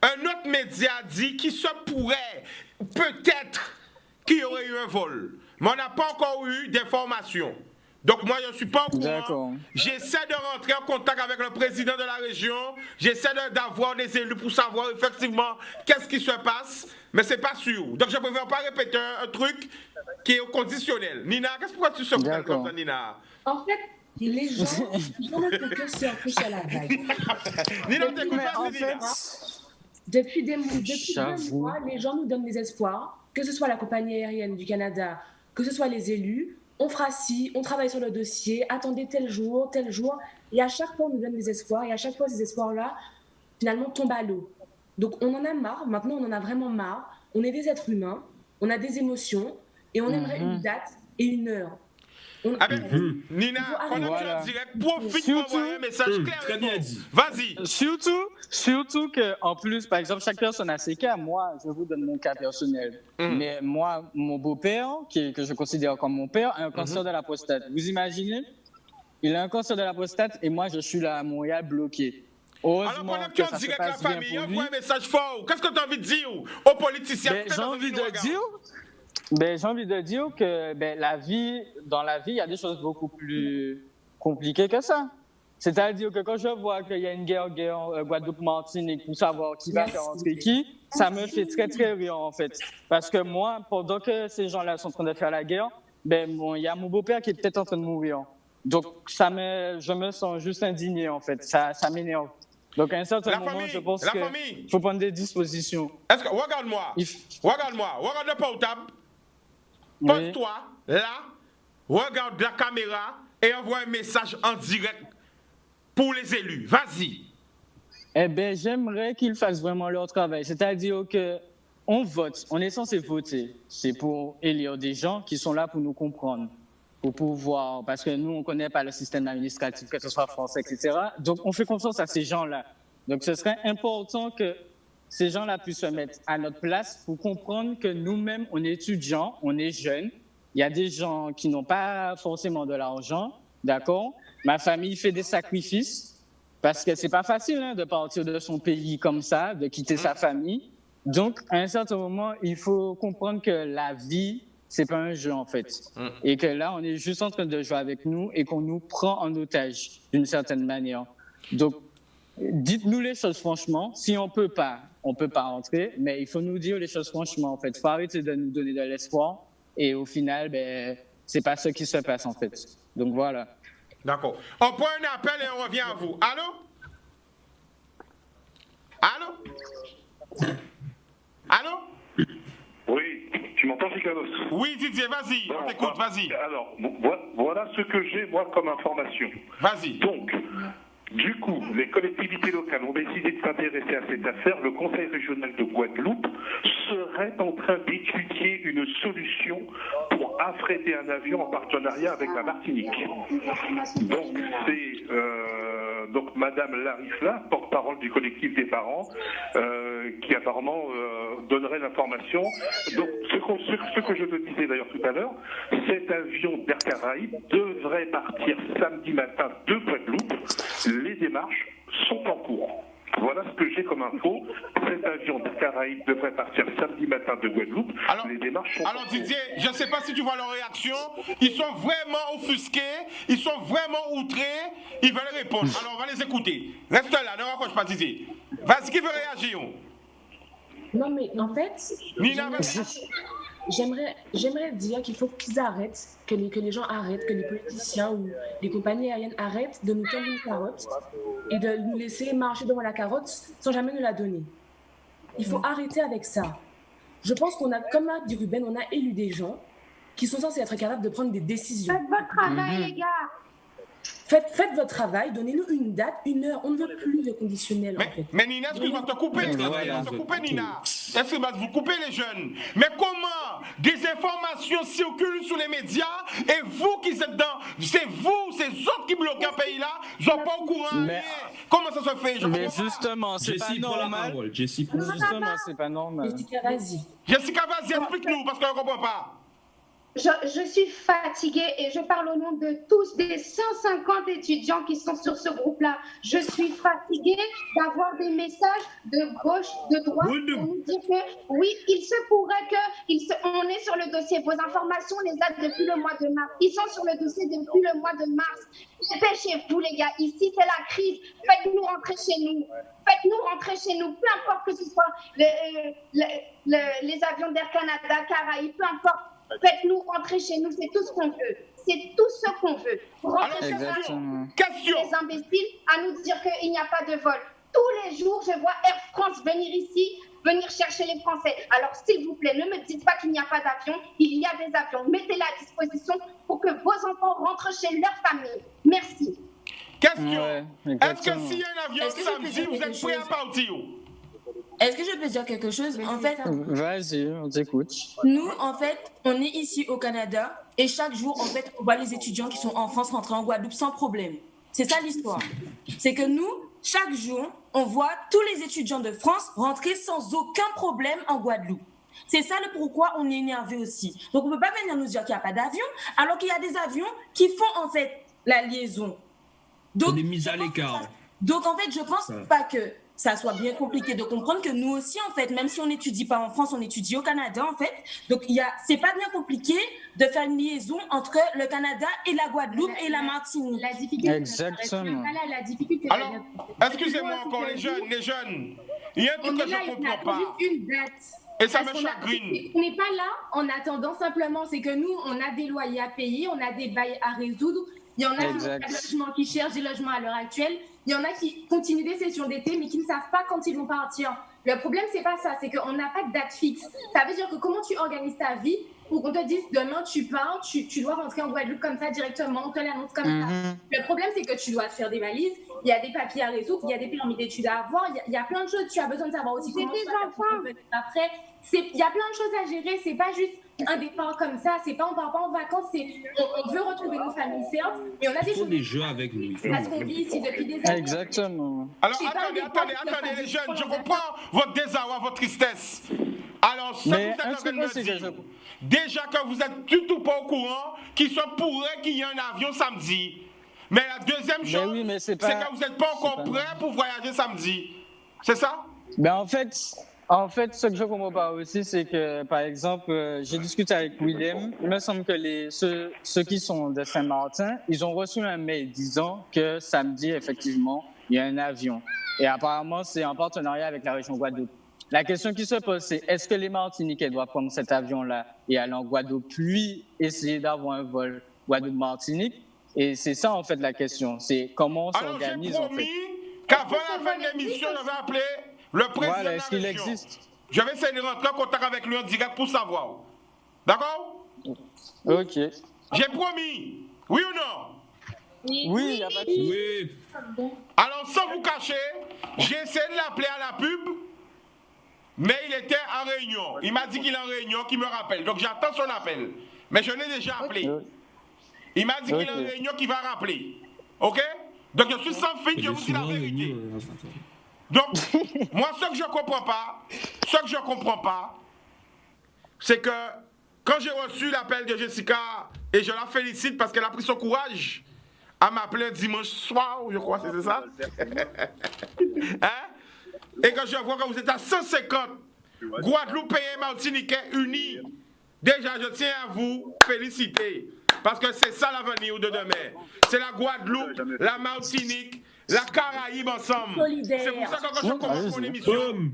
un autre média dit qu'il se pourrait, peut-être, qu'il y aurait eu un vol. Mais on n'a pas encore eu d'informations. Donc moi, je ne suis pas au courant. J'essaie de rentrer en contact avec le président de la région. J'essaie d'avoir des élus pour savoir effectivement qu'est-ce qui se passe. Mais ce n'est pas sûr. Donc je ne préfère pas répéter un truc qui est conditionnel. Nina, pourquoi tu souffres comme ça, Nina? En fait, les gens ne font que surfer sur la vague. Nina, t'écoutes pas, Nina. Depuis 2 mois, les gens nous donnent des espoirs, que ce soit la compagnie aérienne du Canada, que ce soit les élus. On fera ci, on travaille sur le dossier, attendez tel jour. Et à chaque fois, on nous donne des espoirs. Et à chaque fois, ces espoirs-là, finalement, tombent à l'eau. Donc, on en a marre. Maintenant, on en a vraiment marre. On est des êtres humains. On a des émotions. Et on aimerait une date et une heure. Nina, pendant que tu es en direct, profite pour envoyer un message clair. Très bien dit. Vas-y. Surtout qu'en plus, par exemple, chaque personne a ses cas. Moi, je vous donne mon cas personnel. Mais moi, mon beau-père, que je considère comme mon père, a un cancer de la prostate. Vous imaginez? Il a un cancer de la prostate et moi, je suis là à Montréal bloqué. Alors, pendant que tu es en direct avec la famille, envoie un message fort. Qu'est-ce que tu as envie de dire aux politiciens? J'ai envie de dire que dans la vie, il y a des choses beaucoup plus compliquées que ça. C'est-à-dire que quand je vois qu'il y a une guerre Guadeloupe-Martinique pour savoir qui va faire rentrer qui, ça me fait très, très rire, en fait. Parce que moi, pendant que ces gens-là sont en train de faire la guerre, il y a mon beau-père qui est peut-être en train de mourir. Donc, je me sens juste indigné, en fait. Ça m'énerve. Donc, à un certain moment, je pense qu'il faut prendre des dispositions. Est-ce que, regarde-moi, regarde le portable, pose-toi, là, regarde la caméra et envoie un message en direct pour les élus. Vas-y. Eh bien, j'aimerais qu'ils fassent vraiment leur travail. C'est-à-dire qu'on vote, on est censé voter. C'est pour élire des gens qui sont là pour nous comprendre. Pour pouvoir, parce que nous, on ne connaît pas le système administratif, que ce soit français, etc. Donc, on fait confiance à ces gens-là. Donc, ce serait important que ces gens-là puissent se mettre à notre place pour comprendre que nous-mêmes, on est étudiants, on est jeunes. Il y a des gens qui n'ont pas forcément de l'argent, d'accord? Ma famille fait des sacrifices parce que ce n'est pas facile de partir de son pays comme ça, de quitter sa famille. Donc, à un certain moment, il faut comprendre que la vie, c'est pas un jeu, en fait. Et que là, on est juste en train de jouer avec nous et qu'on nous prend en otage d'une certaine manière. Donc, dites-nous les choses franchement. Si on peut pas rentrer, mais il faut nous dire les choses franchement, en fait. Il faut arrêter de nous donner de l'espoir. Et au final, c'est pas ce qui se passe, en fait. Donc, voilà. D'accord. On prend un appel et on revient à vous. Allô? Allô? Allô? Oui, tu m'entends, Chicanos? Oui, Didier, vas-y, on t'écoute, vas-y. Alors, voilà ce que j'ai, moi, comme information. Vas-y. Donc, du coup, les collectivités locales ont décidé de s'intéresser à cette affaire. Le Conseil régional de Guadeloupe serait en train d'étudier une solution pour affréter un avion en partenariat avec la Martinique. Donc, c'est Madame Larifla, porte-parole du collectif des parents, qui apparemment donnerait l'information. Donc, ce que je te disais d'ailleurs tout à l'heure, cet avion d'Air Caraïbes devrait partir samedi matin de Guadeloupe. Les démarches sont en cours. Voilà ce que j'ai comme info. Cet avion d'Air Caraïbes devrait partir samedi matin de Guadeloupe. Les démarches sont en cours. Didier, je ne sais pas si tu vois leur réaction. Ils sont vraiment offusqués. Ils sont vraiment outrés. Ils veulent répondre. Alors, on va les écouter. Reste là, ne raccroche pas, Didier. Vas-y, qui veut réagir? Non, mais en fait, Nina, j'aimerais dire qu'il faut qu'ils arrêtent, que les gens arrêtent, que les politiciens ou les compagnies aériennes arrêtent de nous tendre une carotte et de nous laisser marcher devant la carotte sans jamais nous la donner. Il faut arrêter avec ça. Je pense qu'on a, comme l'a dit Ruben, on a élu des gens qui sont censés être capables de prendre des décisions. Faites votre travail, les gars. Faites votre travail, donnez-nous une date, une heure. On ne veut plus de conditionnel, en fait. Mais Nina, excuse-moi de te couper. Nina. Excuse-moi de vous couper, les jeunes. Mais comment des informations circulent sur les médias et vous qui êtes dans... C'est vous, ces autres qui bloquent un pays-là, ils ne sont pas au courant. Comment ça se fait? Mais justement, c'est pas normal. Justement, c'est pas normal. Jessica, vas-y. Jessica, vas-y, explique-nous, parce qu'on ne comprend pas. Je suis fatiguée et je parle au nom de tous des 150 étudiants qui sont sur ce groupe-là. Je suis fatiguée d'avoir des messages de gauche, de droite pour nous dire que oui, il se pourrait on est sur le dossier. Vos informations, on les a depuis le mois de mars. Ils sont sur le dossier depuis le mois de mars. Dépêchez-vous, les gars. Ici, c'est la crise. Faites-nous rentrer chez nous. Faites-nous rentrer chez nous. Peu importe que ce soit les avions d'Air Canada, Caraïbes, peu importe. Faites-nous rentrer chez nous, c'est tout ce qu'on veut. C'est tout ce qu'on veut. Rentrer chez nous. Les imbéciles à nous dire qu'il n'y a pas de vol. Tous les jours, je vois Air France venir ici, venir chercher les Français. Alors, s'il vous plaît, ne me dites pas qu'il n'y a pas d'avion. Il y a des avions. Mettez-les à disposition pour que vos enfants rentrent chez leur famille. Merci. Question. Est-ce que s'il y a un avion samedi, vous êtes prêts à partir? Est-ce que je peux dire quelque chose? En fait, vas-y, on t'écoute. Nous, en fait, on est ici au Canada et chaque jour, en fait, on voit les étudiants qui sont en France rentrer en Guadeloupe sans problème. C'est ça l'histoire. C'est que nous, chaque jour, on voit tous les étudiants de France rentrer sans aucun problème en Guadeloupe. C'est ça le pourquoi on est énervé aussi. Donc, on ne peut pas venir nous dire qu'il n'y a pas d'avion alors qu'il y a des avions qui font, en fait, la liaison. Donc, on est mis à l'écart. Donc, en fait, je pense pas que ça soit bien compliqué de comprendre que nous aussi, en fait, même si on n'étudie pas en France, on étudie au Canada, en fait. Donc, c'est pas bien compliqué de faire une liaison entre le Canada et la Guadeloupe et la Martinique. La difficulté, Exactement. la difficulté. Alors, excusez-moi encore, les jeunes. Il y a un truc que je ne comprends pas. Une date. Et ça me chagrine. On n'est pas là en attendant simplement. C'est que nous, on a des loyers à payer, on a des bails à résoudre. Il y en a qui ont des logements qui cherchent des logements à l'heure actuelle. Il y en a qui continuent des sessions d'été, mais qui ne savent pas quand ils vont partir. Le problème, c'est pas ça, c'est qu'on n'a pas de date fixe. Ça veut dire que comment tu organises ta vie pour qu'on te dise demain tu pars, tu dois rentrer en Guadeloupe comme ça directement, on te l'annonce comme ça. Le problème, c'est que tu dois te faire des valises, il y a des papiers à résoudre, il y a des permis d'études à avoir, il y a plein de choses. Tu as besoin de savoir aussi comment après. Il y a plein de choses à gérer, c'est pas juste un départ comme ça, c'est pas on part pas en vacances, on veut retrouver nos familles, certes, mais on a des choses. des jeux avec nous. Parce qu'on vit ici depuis des années. Exactement. Alors, attendez, les jeunes, je comprends votre désarroi, votre tristesse. Alors, ça, vous êtes en train de me dire, déjà que vous êtes du tout pas au courant, qu'il pourrait qu'il y ait un avion samedi. Mais la deuxième chose, c'est que vous n'êtes pas encore prêt pour voyager samedi. C'est ça? Ben en fait, ce que je ne comprends pas aussi, c'est que, par exemple, j'ai discuté avec William. Il me semble que ceux qui sont de Saint-Martin, ils ont reçu un mail disant que samedi, effectivement, il y a un avion. Et apparemment, c'est en partenariat avec la région Guadeloupe. La question qui se pose, c'est est-ce que les Martiniquais doivent prendre cet avion-là et aller en Guadeloupe, puis essayer d'avoir un vol Guadeloupe-Martinique? Et c'est ça, en fait, la question. C'est comment on s'organise, en fait. Alors, j'ai promis qu'avant la fin de l'émission, je vais appeler le président de la est-ce qu'il région. existe? Je vais essayer de rentrer en contact avec lui en direct pour savoir. D'accord? Ok. J'ai promis. Oui ou non? Oui, il n'y a pas de souci. Oui. Alors, sans vous cacher, j'ai essayé de l'appeler à la pub, mais il était en réunion. Il m'a dit qu'il est en réunion, qu'il me rappelle. Donc, j'attends son appel. Mais je l'ai déjà appelé. Il m'a dit qu'il est en réunion, qu'il va rappeler. OK? Donc, je suis sans fin, je vous dis la vérité. Donc, moi, ce que je ne comprends pas, c'est que quand j'ai reçu l'appel de Jessica, et je la félicite parce qu'elle a pris son courage à m'appeler dimanche soir, je crois, c'est ça? Hein? Et quand je vois que vous êtes à 150 Guadeloupéens et Martiniquais unis, déjà, je tiens à vous féliciter. Parce que c'est ça l'avenir de demain. C'est la Guadeloupe, la Martinique, la Caraïbe ensemble. C'est pour ça que quand je commence mon émission,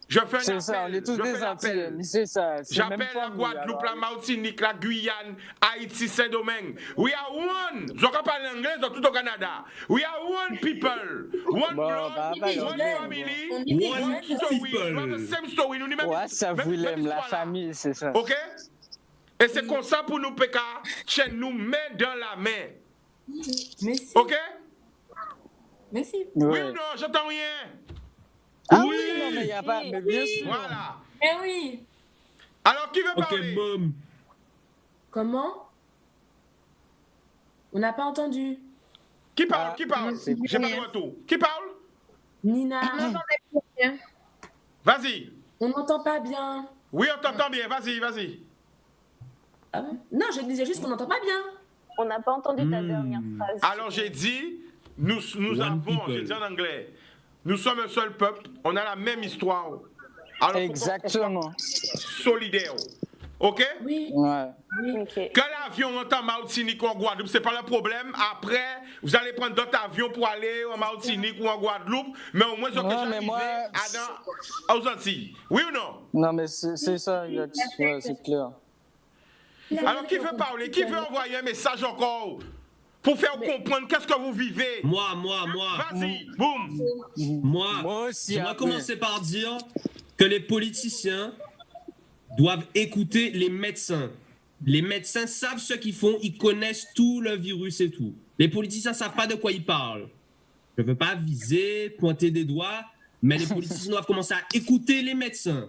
je fais un appel. C'est ça, on est tous des Antilles. C'est ça. J'appelle la Guadeloupe, la Martinique, la Guyane, Haïti, Saint-Domingue. We are one. Je ne parle anglais dans tout au Canada. We are one people. One blood, one family, one story. We have the same story. Ouais, ça vous l'aime, la famille, c'est ça. OK? Et c'est comme ça pour nous, PK, chez nous, main dans la main. Merci. OK? Merci. Oui ou non? J'entends rien. Ah oui, non, mais il n'y a pas. Mais bien sûr. Voilà. Eh oui. Alors, qui veut parler? Boom. Comment? On n'a pas entendu. Qui parle? Qui parle? J'ai pas de retour. Qui parle? Nina. Vas-y. On n'entend pas bien. Oui, on t'entend bien. Vas-y, vas-y. Ah bon? Non, je disais juste qu'on n'entend pas bien. On n'a pas entendu ta dernière phrase. Alors, j'ai dit, nous avons, j'ai dit en anglais, nous sommes un seul peuple, on a la même histoire. Alors, exactement. Solidaire. OK? Oui. Ouais. Okay. Que l'avion monte en Martinique ou en Guadeloupe, c'est pas le problème. Après, vous allez prendre d'autres avions pour aller en Martinique ou en Guadeloupe, mais au moins, ils ont déjà arrivé aux Antilles. Oui ou non? Non, mais c'est ça, ouais, c'est clair. Alors, qui veut parler? Qui veut envoyer un message encore pour faire comprendre qu'est-ce que vous vivez? Moi. Vas-y, boum. Moi aussi. Je vais commencer par dire que les politiciens doivent écouter les médecins. Les médecins savent ce qu'ils font, ils connaissent tout le virus et tout. Les politiciens ne savent pas de quoi ils parlent. Je ne veux pas viser, pointer des doigts, mais les politiciens doivent commencer à écouter les médecins.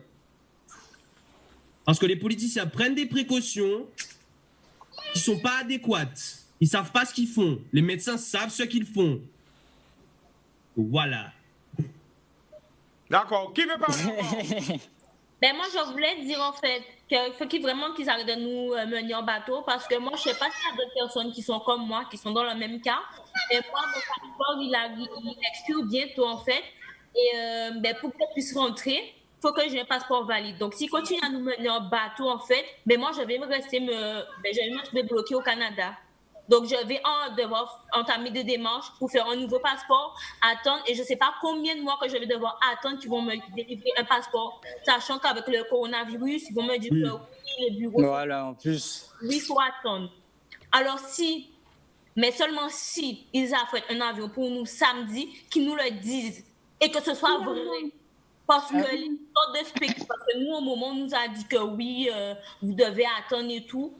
Parce que les politiciens prennent des précautions qui ne sont pas adéquates. Ils ne savent pas ce qu'ils font. Les médecins savent ce qu'ils font. Voilà. D'accord. Qui veut parler? Ben moi, je voulais dire en fait qu'il faut vraiment qu'ils arrêtent de nous mener en bateau parce que moi, je ne sais pas s'il y a d'autres personnes qui sont comme moi, qui sont dans le même cas. Et moi, mon passeport, il expire bientôt en fait. Et ben, pour que je puisse rentrer, il faut que j'ai un passeport valide. Donc, s'ils continuent à nous mener en bateau en fait, ben moi, je vais me trouver bloquée au Canada. Donc, je vais devoir entamer des démarches pour faire un nouveau passeport, attendre, et je ne sais pas combien de mois que je vais devoir attendre qu'ils vont me délivrer un passeport, sachant qu'avec le coronavirus, ils vont me dire que oui, les bureaux... Voilà, en plus. Oui, il faut attendre. Alors, mais seulement si ils affrètent un avion pour nous samedi, qu'ils nous le disent, et que ce soit vrai. Parce que l'histoire de spectacle, parce que nous, au moment, on nous a dit que oui, vous devez attendre et tout.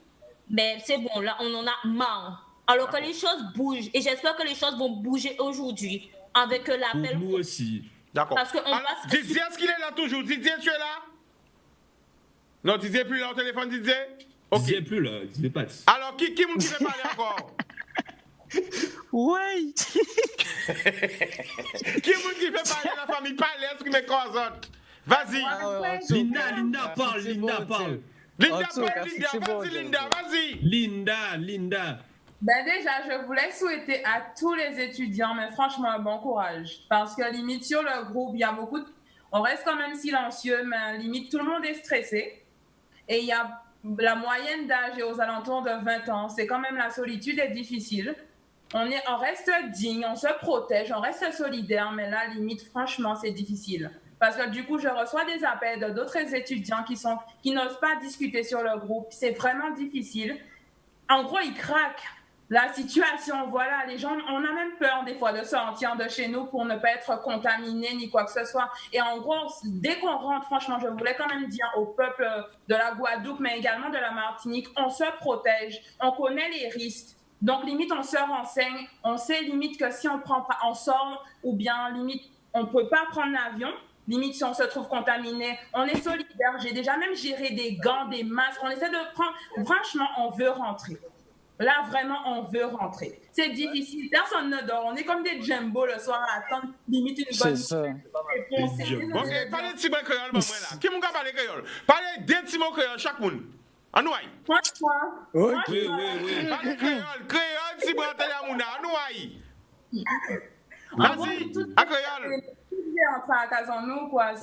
Mais c'est bon, là, on en a marre. Alors que les choses bougent. Et j'espère que les choses vont bouger aujourd'hui. Avec l'appel. Nous aussi. D'accord. Parce que Didier, est-ce qu'il est là toujours? Didier, tu es là? Non, Didier n'est plus là au téléphone, Didier? Okay. Didier n'est plus là, Didier pas. Alors, qui me fait parler encore? Oui. Qui me fait parler à la famille? Parlez, est-ce que mes croisantes? Vas-y. Linda, parle. Linda, vas-y. Linda. Ben déjà, je voulais souhaiter à tous les étudiants, mais franchement, un bon courage. Parce que limite, sur le groupe, il y a beaucoup on reste quand même silencieux, mais limite, tout le monde est stressé. Et il y a la moyenne d'âge est aux alentours de 20 ans. C'est quand même la solitude est difficile. On reste digne, on se protège, on reste solidaire, mais là, limite, franchement, c'est difficile. Parce que du coup, je reçois des appels d'autres étudiants qui n'osent pas discuter sur le groupe. C'est vraiment difficile. En gros, ils craquent. La situation, voilà, les gens, on a même peur des fois de sortir de chez nous pour ne pas être contaminé ni quoi que ce soit. Et en gros, dès qu'on rentre, franchement, je voulais quand même dire au peuple de la Guadeloupe, mais également de la Martinique, on se protège, on connaît les risques. Donc, limite, on se renseigne, on sait limite que si on sort ou bien limite, on ne peut pas prendre l'avion. Limite, si on se trouve contaminé, on est solidaire. J'ai déjà même géré des gants, des masques. On essaie de prendre... Franchement, on veut rentrer. Là, vraiment, on veut rentrer. C'est difficile. Personne ne dort. On est comme des jumbo le soir à attendre limite une bonne... C'est ça. Ok, parlez de Simon Créole, moi, là. Qui m'a parlé créole? Parlez de Simon Créole, chaque monde. Anouaï. Franchement. Oui. Parlez créole, Simon Télémouna, Anouaï. Vas-y, à créole. Nous, quoi.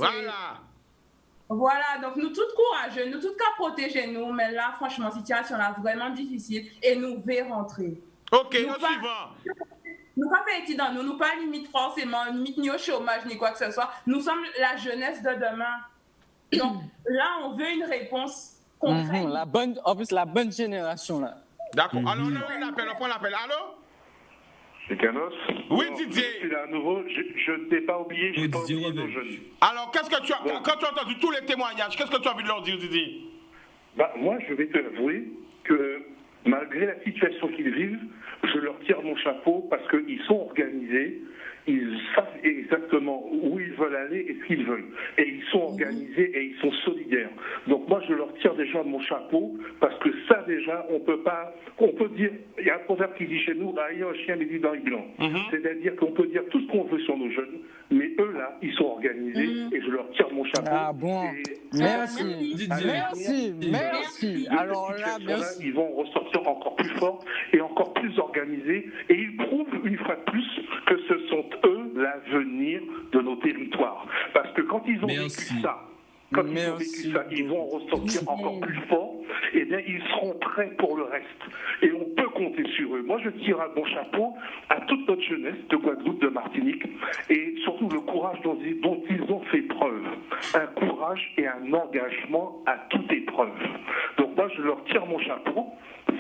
Voilà, donc nous toutes courageux, nous toutes qu'à protéger nous, mais là, franchement, situation là vraiment difficile et nous devons rentrer. Ok, nous suivons. Nous pas petit dans nous pas limite forcément, limite ni au chômage ni quoi que ce soit. Nous sommes la jeunesse de demain. Donc là, on veut une réponse concrète. En plus, la bonne génération là. D'accord. Alors on prend l'appel. Allô? C'est Canos. Oui, Didier. Je suis là à nouveau. Je ne t'ai pas oublié. Je n'ai pas oublié nos jeunes. Alors, qu'est-ce que tu as, quand tu as entendu tous les témoignages, qu'est-ce que tu as envie de leur dire, Didier? Moi, je vais te avouer que malgré la situation qu'ils vivent, je leur tire mon chapeau parce qu'ils sont organisés. Ils savent exactement où ils veulent aller et ce qu'ils veulent. Et ils sont organisés et ils sont solidaires. Donc moi, je leur tire déjà mon chapeau parce que ça, déjà, on peut dire, il y a un proverbe qui dit chez nous, ailleurs un chien médit dans les blancs. C'est-à-dire qu'on peut dire tout ce qu'on veut sur nos jeunes, mais eux, là, ils sont organisés et je leur tire mon chapeau. Ah bon. Merci. Merci. Alors là, ils vont ressortir encore plus forts et encore plus organisés et ils prouvent une fois de plus que ce sont eux l'avenir de nos territoires. Parce que quand ils ont vécu ça, ils vont ressortir encore plus fort, et bien ils seront prêts pour le reste. Et on peut compter sur eux. Moi, je tire un bon chapeau à toute notre jeunesse de Guadeloupe, de Martinique, et surtout le courage dont ils ont fait preuve. Un courage et un engagement à toute épreuve. Donc moi, je leur tire mon chapeau.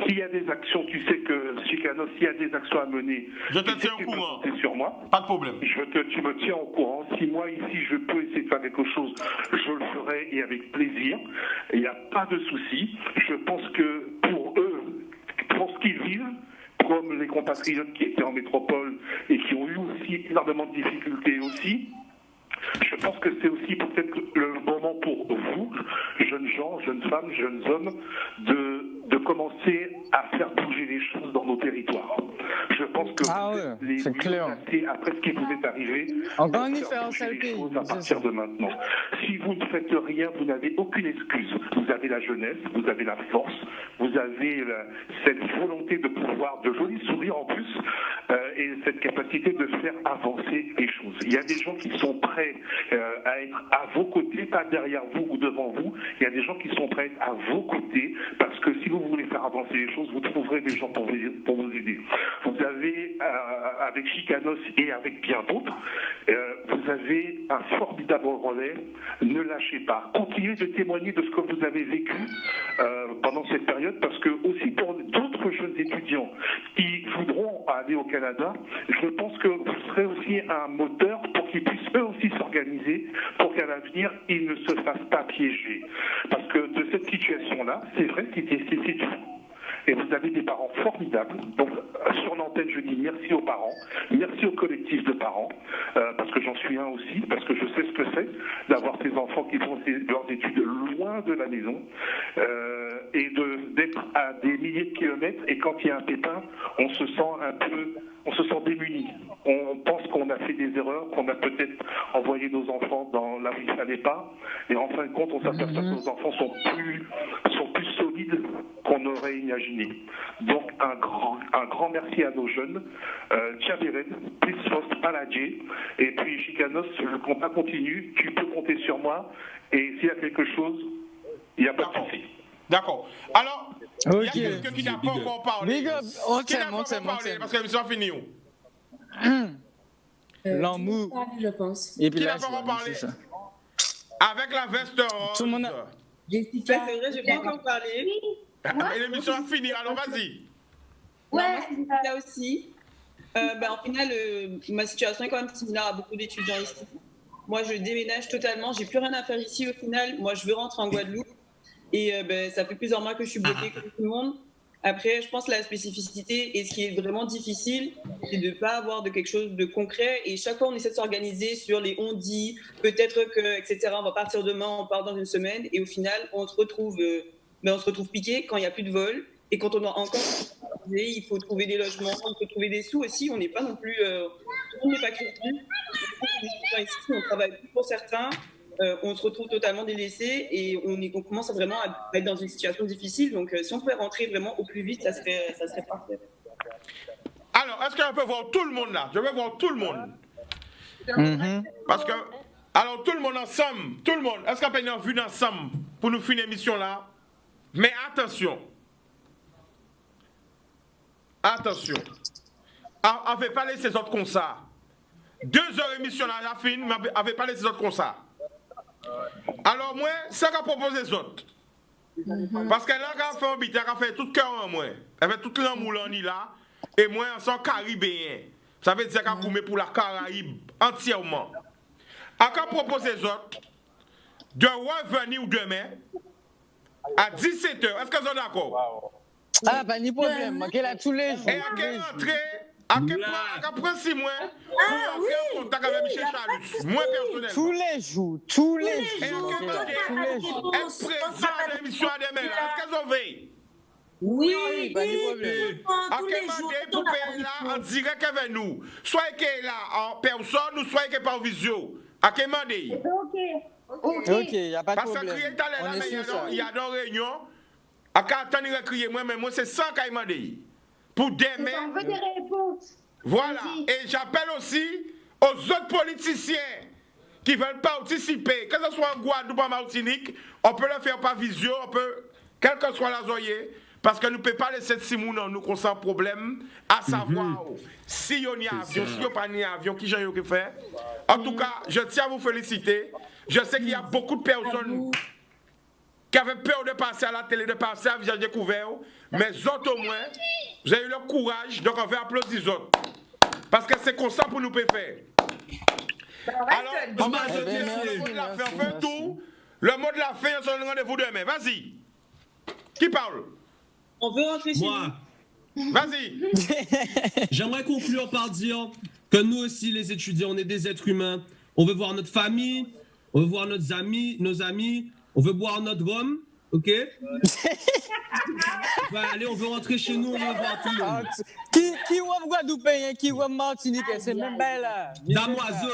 S'il y a des actions, tu sais que, Chicanos, s'il y a des actions à mener, je te tiens au courant. C'est sur moi. Pas de problème. Tu me tiens au courant. Si moi, ici, je peux essayer de faire quelque chose, je le ferai et avec plaisir. Il n'y a pas de souci. Je pense que pour eux, pour ce qu'ils vivent, comme les compatriotes qui étaient en métropole et qui ont eu aussi énormément de difficultés aussi, je pense que c'est aussi peut-être le moment pour vous, jeunes gens, jeunes femmes, jeunes hommes, de commencer à faire bouger les choses dans nos territoires. Je pense pense que les mieux placés après ce qui vous est arrivé. Encore un faire ça le pays. À partir de maintenant. Si vous ne faites rien, vous n'avez aucune excuse. Vous avez la jeunesse, vous avez la force, vous avez cette volonté de pouvoir, de jolis sourires en plus, et cette capacité de faire avancer les choses. Il y a des gens qui sont prêts à être à vos côtés, pas derrière vous ou devant vous. Il y a des gens qui sont prêts à vos côtés, parce que si vous voulez faire avancer les choses, vous trouverez des gens pour vous aider. Vous avez, avec Chicanos et avec bien d'autres, vous avez un formidable relais. Ne lâchez pas. Continuez de témoigner de ce que vous avez vécu pendant cette période, parce que aussi pour d'autres jeunes étudiants qui voudront aller au Canada, je pense que vous serez aussi un moteur pour qu'ils puissent eux aussi s'organiser pour qu'à l'avenir, ils ne se fassent pas piéger. Parce que de cette situation-là, c'est vrai que c'est dur. Et vous avez des parents formidables. Donc, sur l'antenne, je dis merci aux parents, merci au collectif de parents, parce que j'en suis un aussi, parce que je sais ce que c'est d'avoir ces enfants qui font leurs études loin de la maison, et d'être à des milliers de kilomètres, et quand il y a un pépin, on se sent démuni. On pense qu'on a fait des erreurs, qu'on a peut-être envoyé nos enfants là où il ne fallait pas, et en fin de compte, on s'aperçoit que nos enfants sont plus solides qu'on aurait imaginé. Donc, un grand merci à nos jeunes. Tchaberen, Plisfost, Paladje, et puis Chicanos, le combat continue, tu peux compter sur moi, et s'il y a quelque chose, il n'y a pas de souci. D'accord. Alors, il y a quelqu'un qui n'a pas encore parlé. Qui n'a pas encore parlé, parce que l'émission a fini. L'amour. Je pense. Et puis qui n'a pas encore parlé. Avec la veste rose. Tout le monde Jessica. C'est vrai, je n'ai pas encore parlé. Et l'émission a fini, alors vas-y. Ouais, moi, c'est là aussi. En final, ma situation est quand même similaire à beaucoup d'étudiants ici. Moi, je déménage totalement. J'ai plus rien à faire ici au final. Moi, je veux rentrer en Guadeloupe. Et ça fait plusieurs mois que je suis bloquée comme tout le monde. Après, je pense que la spécificité et ce qui est vraiment difficile, c'est de ne pas avoir de quelque chose de concret. Et chaque fois, on essaie de s'organiser sur les on dit, peut-être que, etc. On va partir demain, on part dans une semaine. Et au final, on se retrouve piqué quand il n'y a plus de vol. Et quand on doit encore il faut trouver des logements, il faut trouver des sous aussi. On n'est pas non plus... on n'est pas crédible. Ici, on travaille plus pour certains. On se retrouve totalement délaissé et on commence vraiment à être dans une situation difficile. Donc, si on pouvait rentrer vraiment au plus vite, ça serait parfait. Alors, est-ce qu'on peut voir tout le monde là? Je veux voir tout le monde. Parce que, alors, tout le monde ensemble, tout le monde, est-ce qu'on peut être en vue ensemble pour nous finir l'émission là? Mais attention. Attention. On ne fait pas laisser ces autres comme ça. 2 heures d'émission là, la fin, mais on ne fait pas laisser ces autres comme ça. Alors moi, ça qu'a proposé les autres. Parce que là, quand on fait un bit, on fait tout cœur en moi. Avec tout l'amour là, et moi, on sont caribéen. Ça veut dire qu'on met pour la Caraïbe entièrement. On a proposé les autres de revenir demain à 17h. Est-ce que vous êtes d'accord? Ah, pas de problème. Ok, là, tous les jours. Et on peut rentrer. Après 6 mois, pour entrer en contact avec Michel Chalut. Moi, personnellement. Tous les jours. Tous les jours. Être présent à l'émission à demain. Est-ce qu'elles ont veillé? Oui, pas de problème. Ok, mandé pour payer là en direct avec nous. Soit qu'elle est là en personne ou soit qu'elle est par visio. Ok, mandé. Ok, il n'y a pas de problème. Parce que crier talent là, mais il y a dans réunion. À quand attendre de crier moi, mais moi, c'est ça qu'il m'a dit. Pour demain. On veut des réponses. Voilà. Et j'appelle aussi aux autres politiciens qui veulent participer, que ce soit en Guadeloupe ou en Martinique, on peut le faire par visio, on peut, quel que soit la zoyer, parce que nous ne pouvons pas laisser Simon nous qu'on sans problème, à savoir si on y a avion, si on pas ni avion, qui j'ai fait. En tout cas, je tiens à vous féliciter. Je sais qu'il y a beaucoup de personnes qui avaient peur de passer à la télé, de passer à visage découvert, mais autres au moins, vous avez eu le courage, donc on va applaudir les autres. Parce que c'est comme ça pour nous faire. Alors, on va le mot de la fin, on fait tout. Le mot de la fin, on se donne rendez-vous demain. Vas-y. Qui parle? On veut rentrer chez moi. Vas-y. J'aimerais conclure par dire que nous aussi, les étudiants, on est des êtres humains. On veut voir notre famille, on veut voir nos amis, on veut boire notre rhum, ok? allez, on veut rentrer chez nous, on veut voir tout le monde. Qui ou Guadeloupéen, qui ou Martinique, c'est même belle là.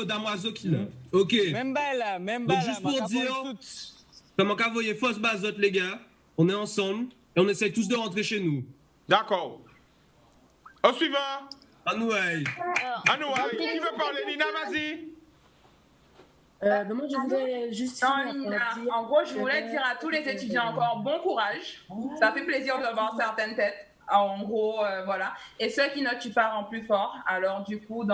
Damoiseau qui là. Ok. Même belle là, même Donc belle. juste pour dire, comment qu'à voyer fausse bazotte les gars, on est ensemble et on essaie tous de rentrer chez nous. D'accord. Au suivant. Anouaï. Qui veut parler? Nina, vas-y. Moi, je voudrais juste... Non, Nina, en gros, je voulais dire à tous les étudiants encore bon courage. Ça fait plaisir de voir certaines têtes. En gros, voilà. Et ceux qui ne tuent pas rendent plus fort. Alors, du coup,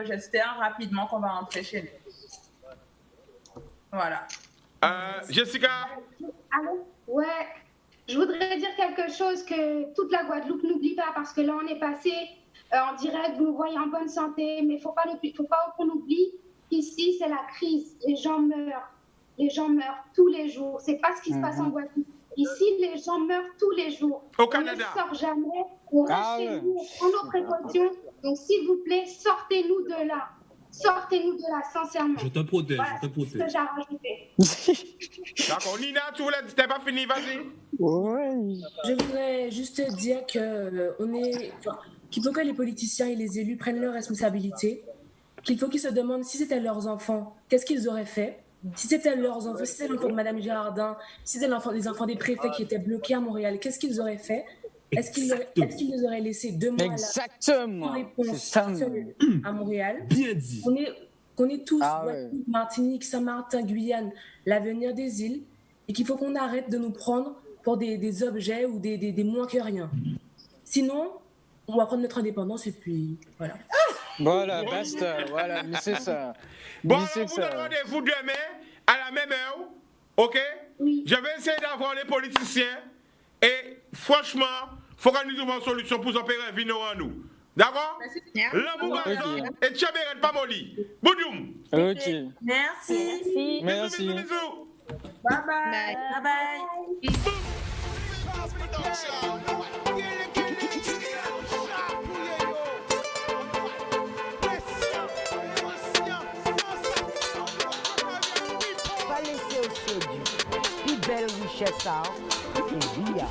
j'espère rapidement qu'on va rentrer chez nous. Voilà. Jessica? Allô? Ouais. Je voudrais dire quelque chose que toute la Guadeloupe n'oublie pas parce que là, on est passé en direct, vous nous voyez en bonne santé, mais il ne faut pas qu'on oublie. Ici, c'est la crise. Les gens meurent. Les gens meurent tous les jours. C'est pas ce qui se passe en Guadeloupe. Ici, les gens meurent tous les jours. Au Canada. On ne sort jamais. On reste chez nous. On prend nos précautions. Donc, s'il vous plaît, sortez-nous de là. Sortez-nous de là, sincèrement. Je te protège, voilà, je te protège. C'est ce que j'ai rajouté. D'accord. Nina, tu voulais dire, t'es pas fini, vas-y. Oui. Je voudrais juste dire qu'il faut que les politiciens et les élus prennent leurs responsabilités. Qu'il faut qu'ils se demandent si c'était leurs enfants, qu'est-ce qu'ils auraient fait? Si c'était leurs enfants, si c'était l'enfant de Mme Girardin, si c'était les enfants des préfets qui étaient bloqués à Montréal, qu'est-ce qu'ils auraient fait? Est-ce qu'ils nous auraient laissé 2 mois Exactement. réponse à Montréal? Bien dit. Qu'on est tous, Martinique, Saint-Martin, Guyane, l'avenir des îles, et qu'il faut qu'on arrête de nous prendre pour des objets ou des moins que rien. Sinon, on va prendre notre indépendance et puis voilà. Voilà, basta, voilà, mais c'est ça. Bon, alors, vous donne rendez-vous demain à la même heure, ok? Oui. Je vais essayer d'avoir les politiciens et franchement, il faut qu'on nous trouve une solution pour opérer Vino en nous. D'accord? L'amour et Tchaberet Pamoli. Boudoum. Ok. Merci. Merci. Bisous. Bye bye. Bye bye. Plus belle richesse, ça, et via.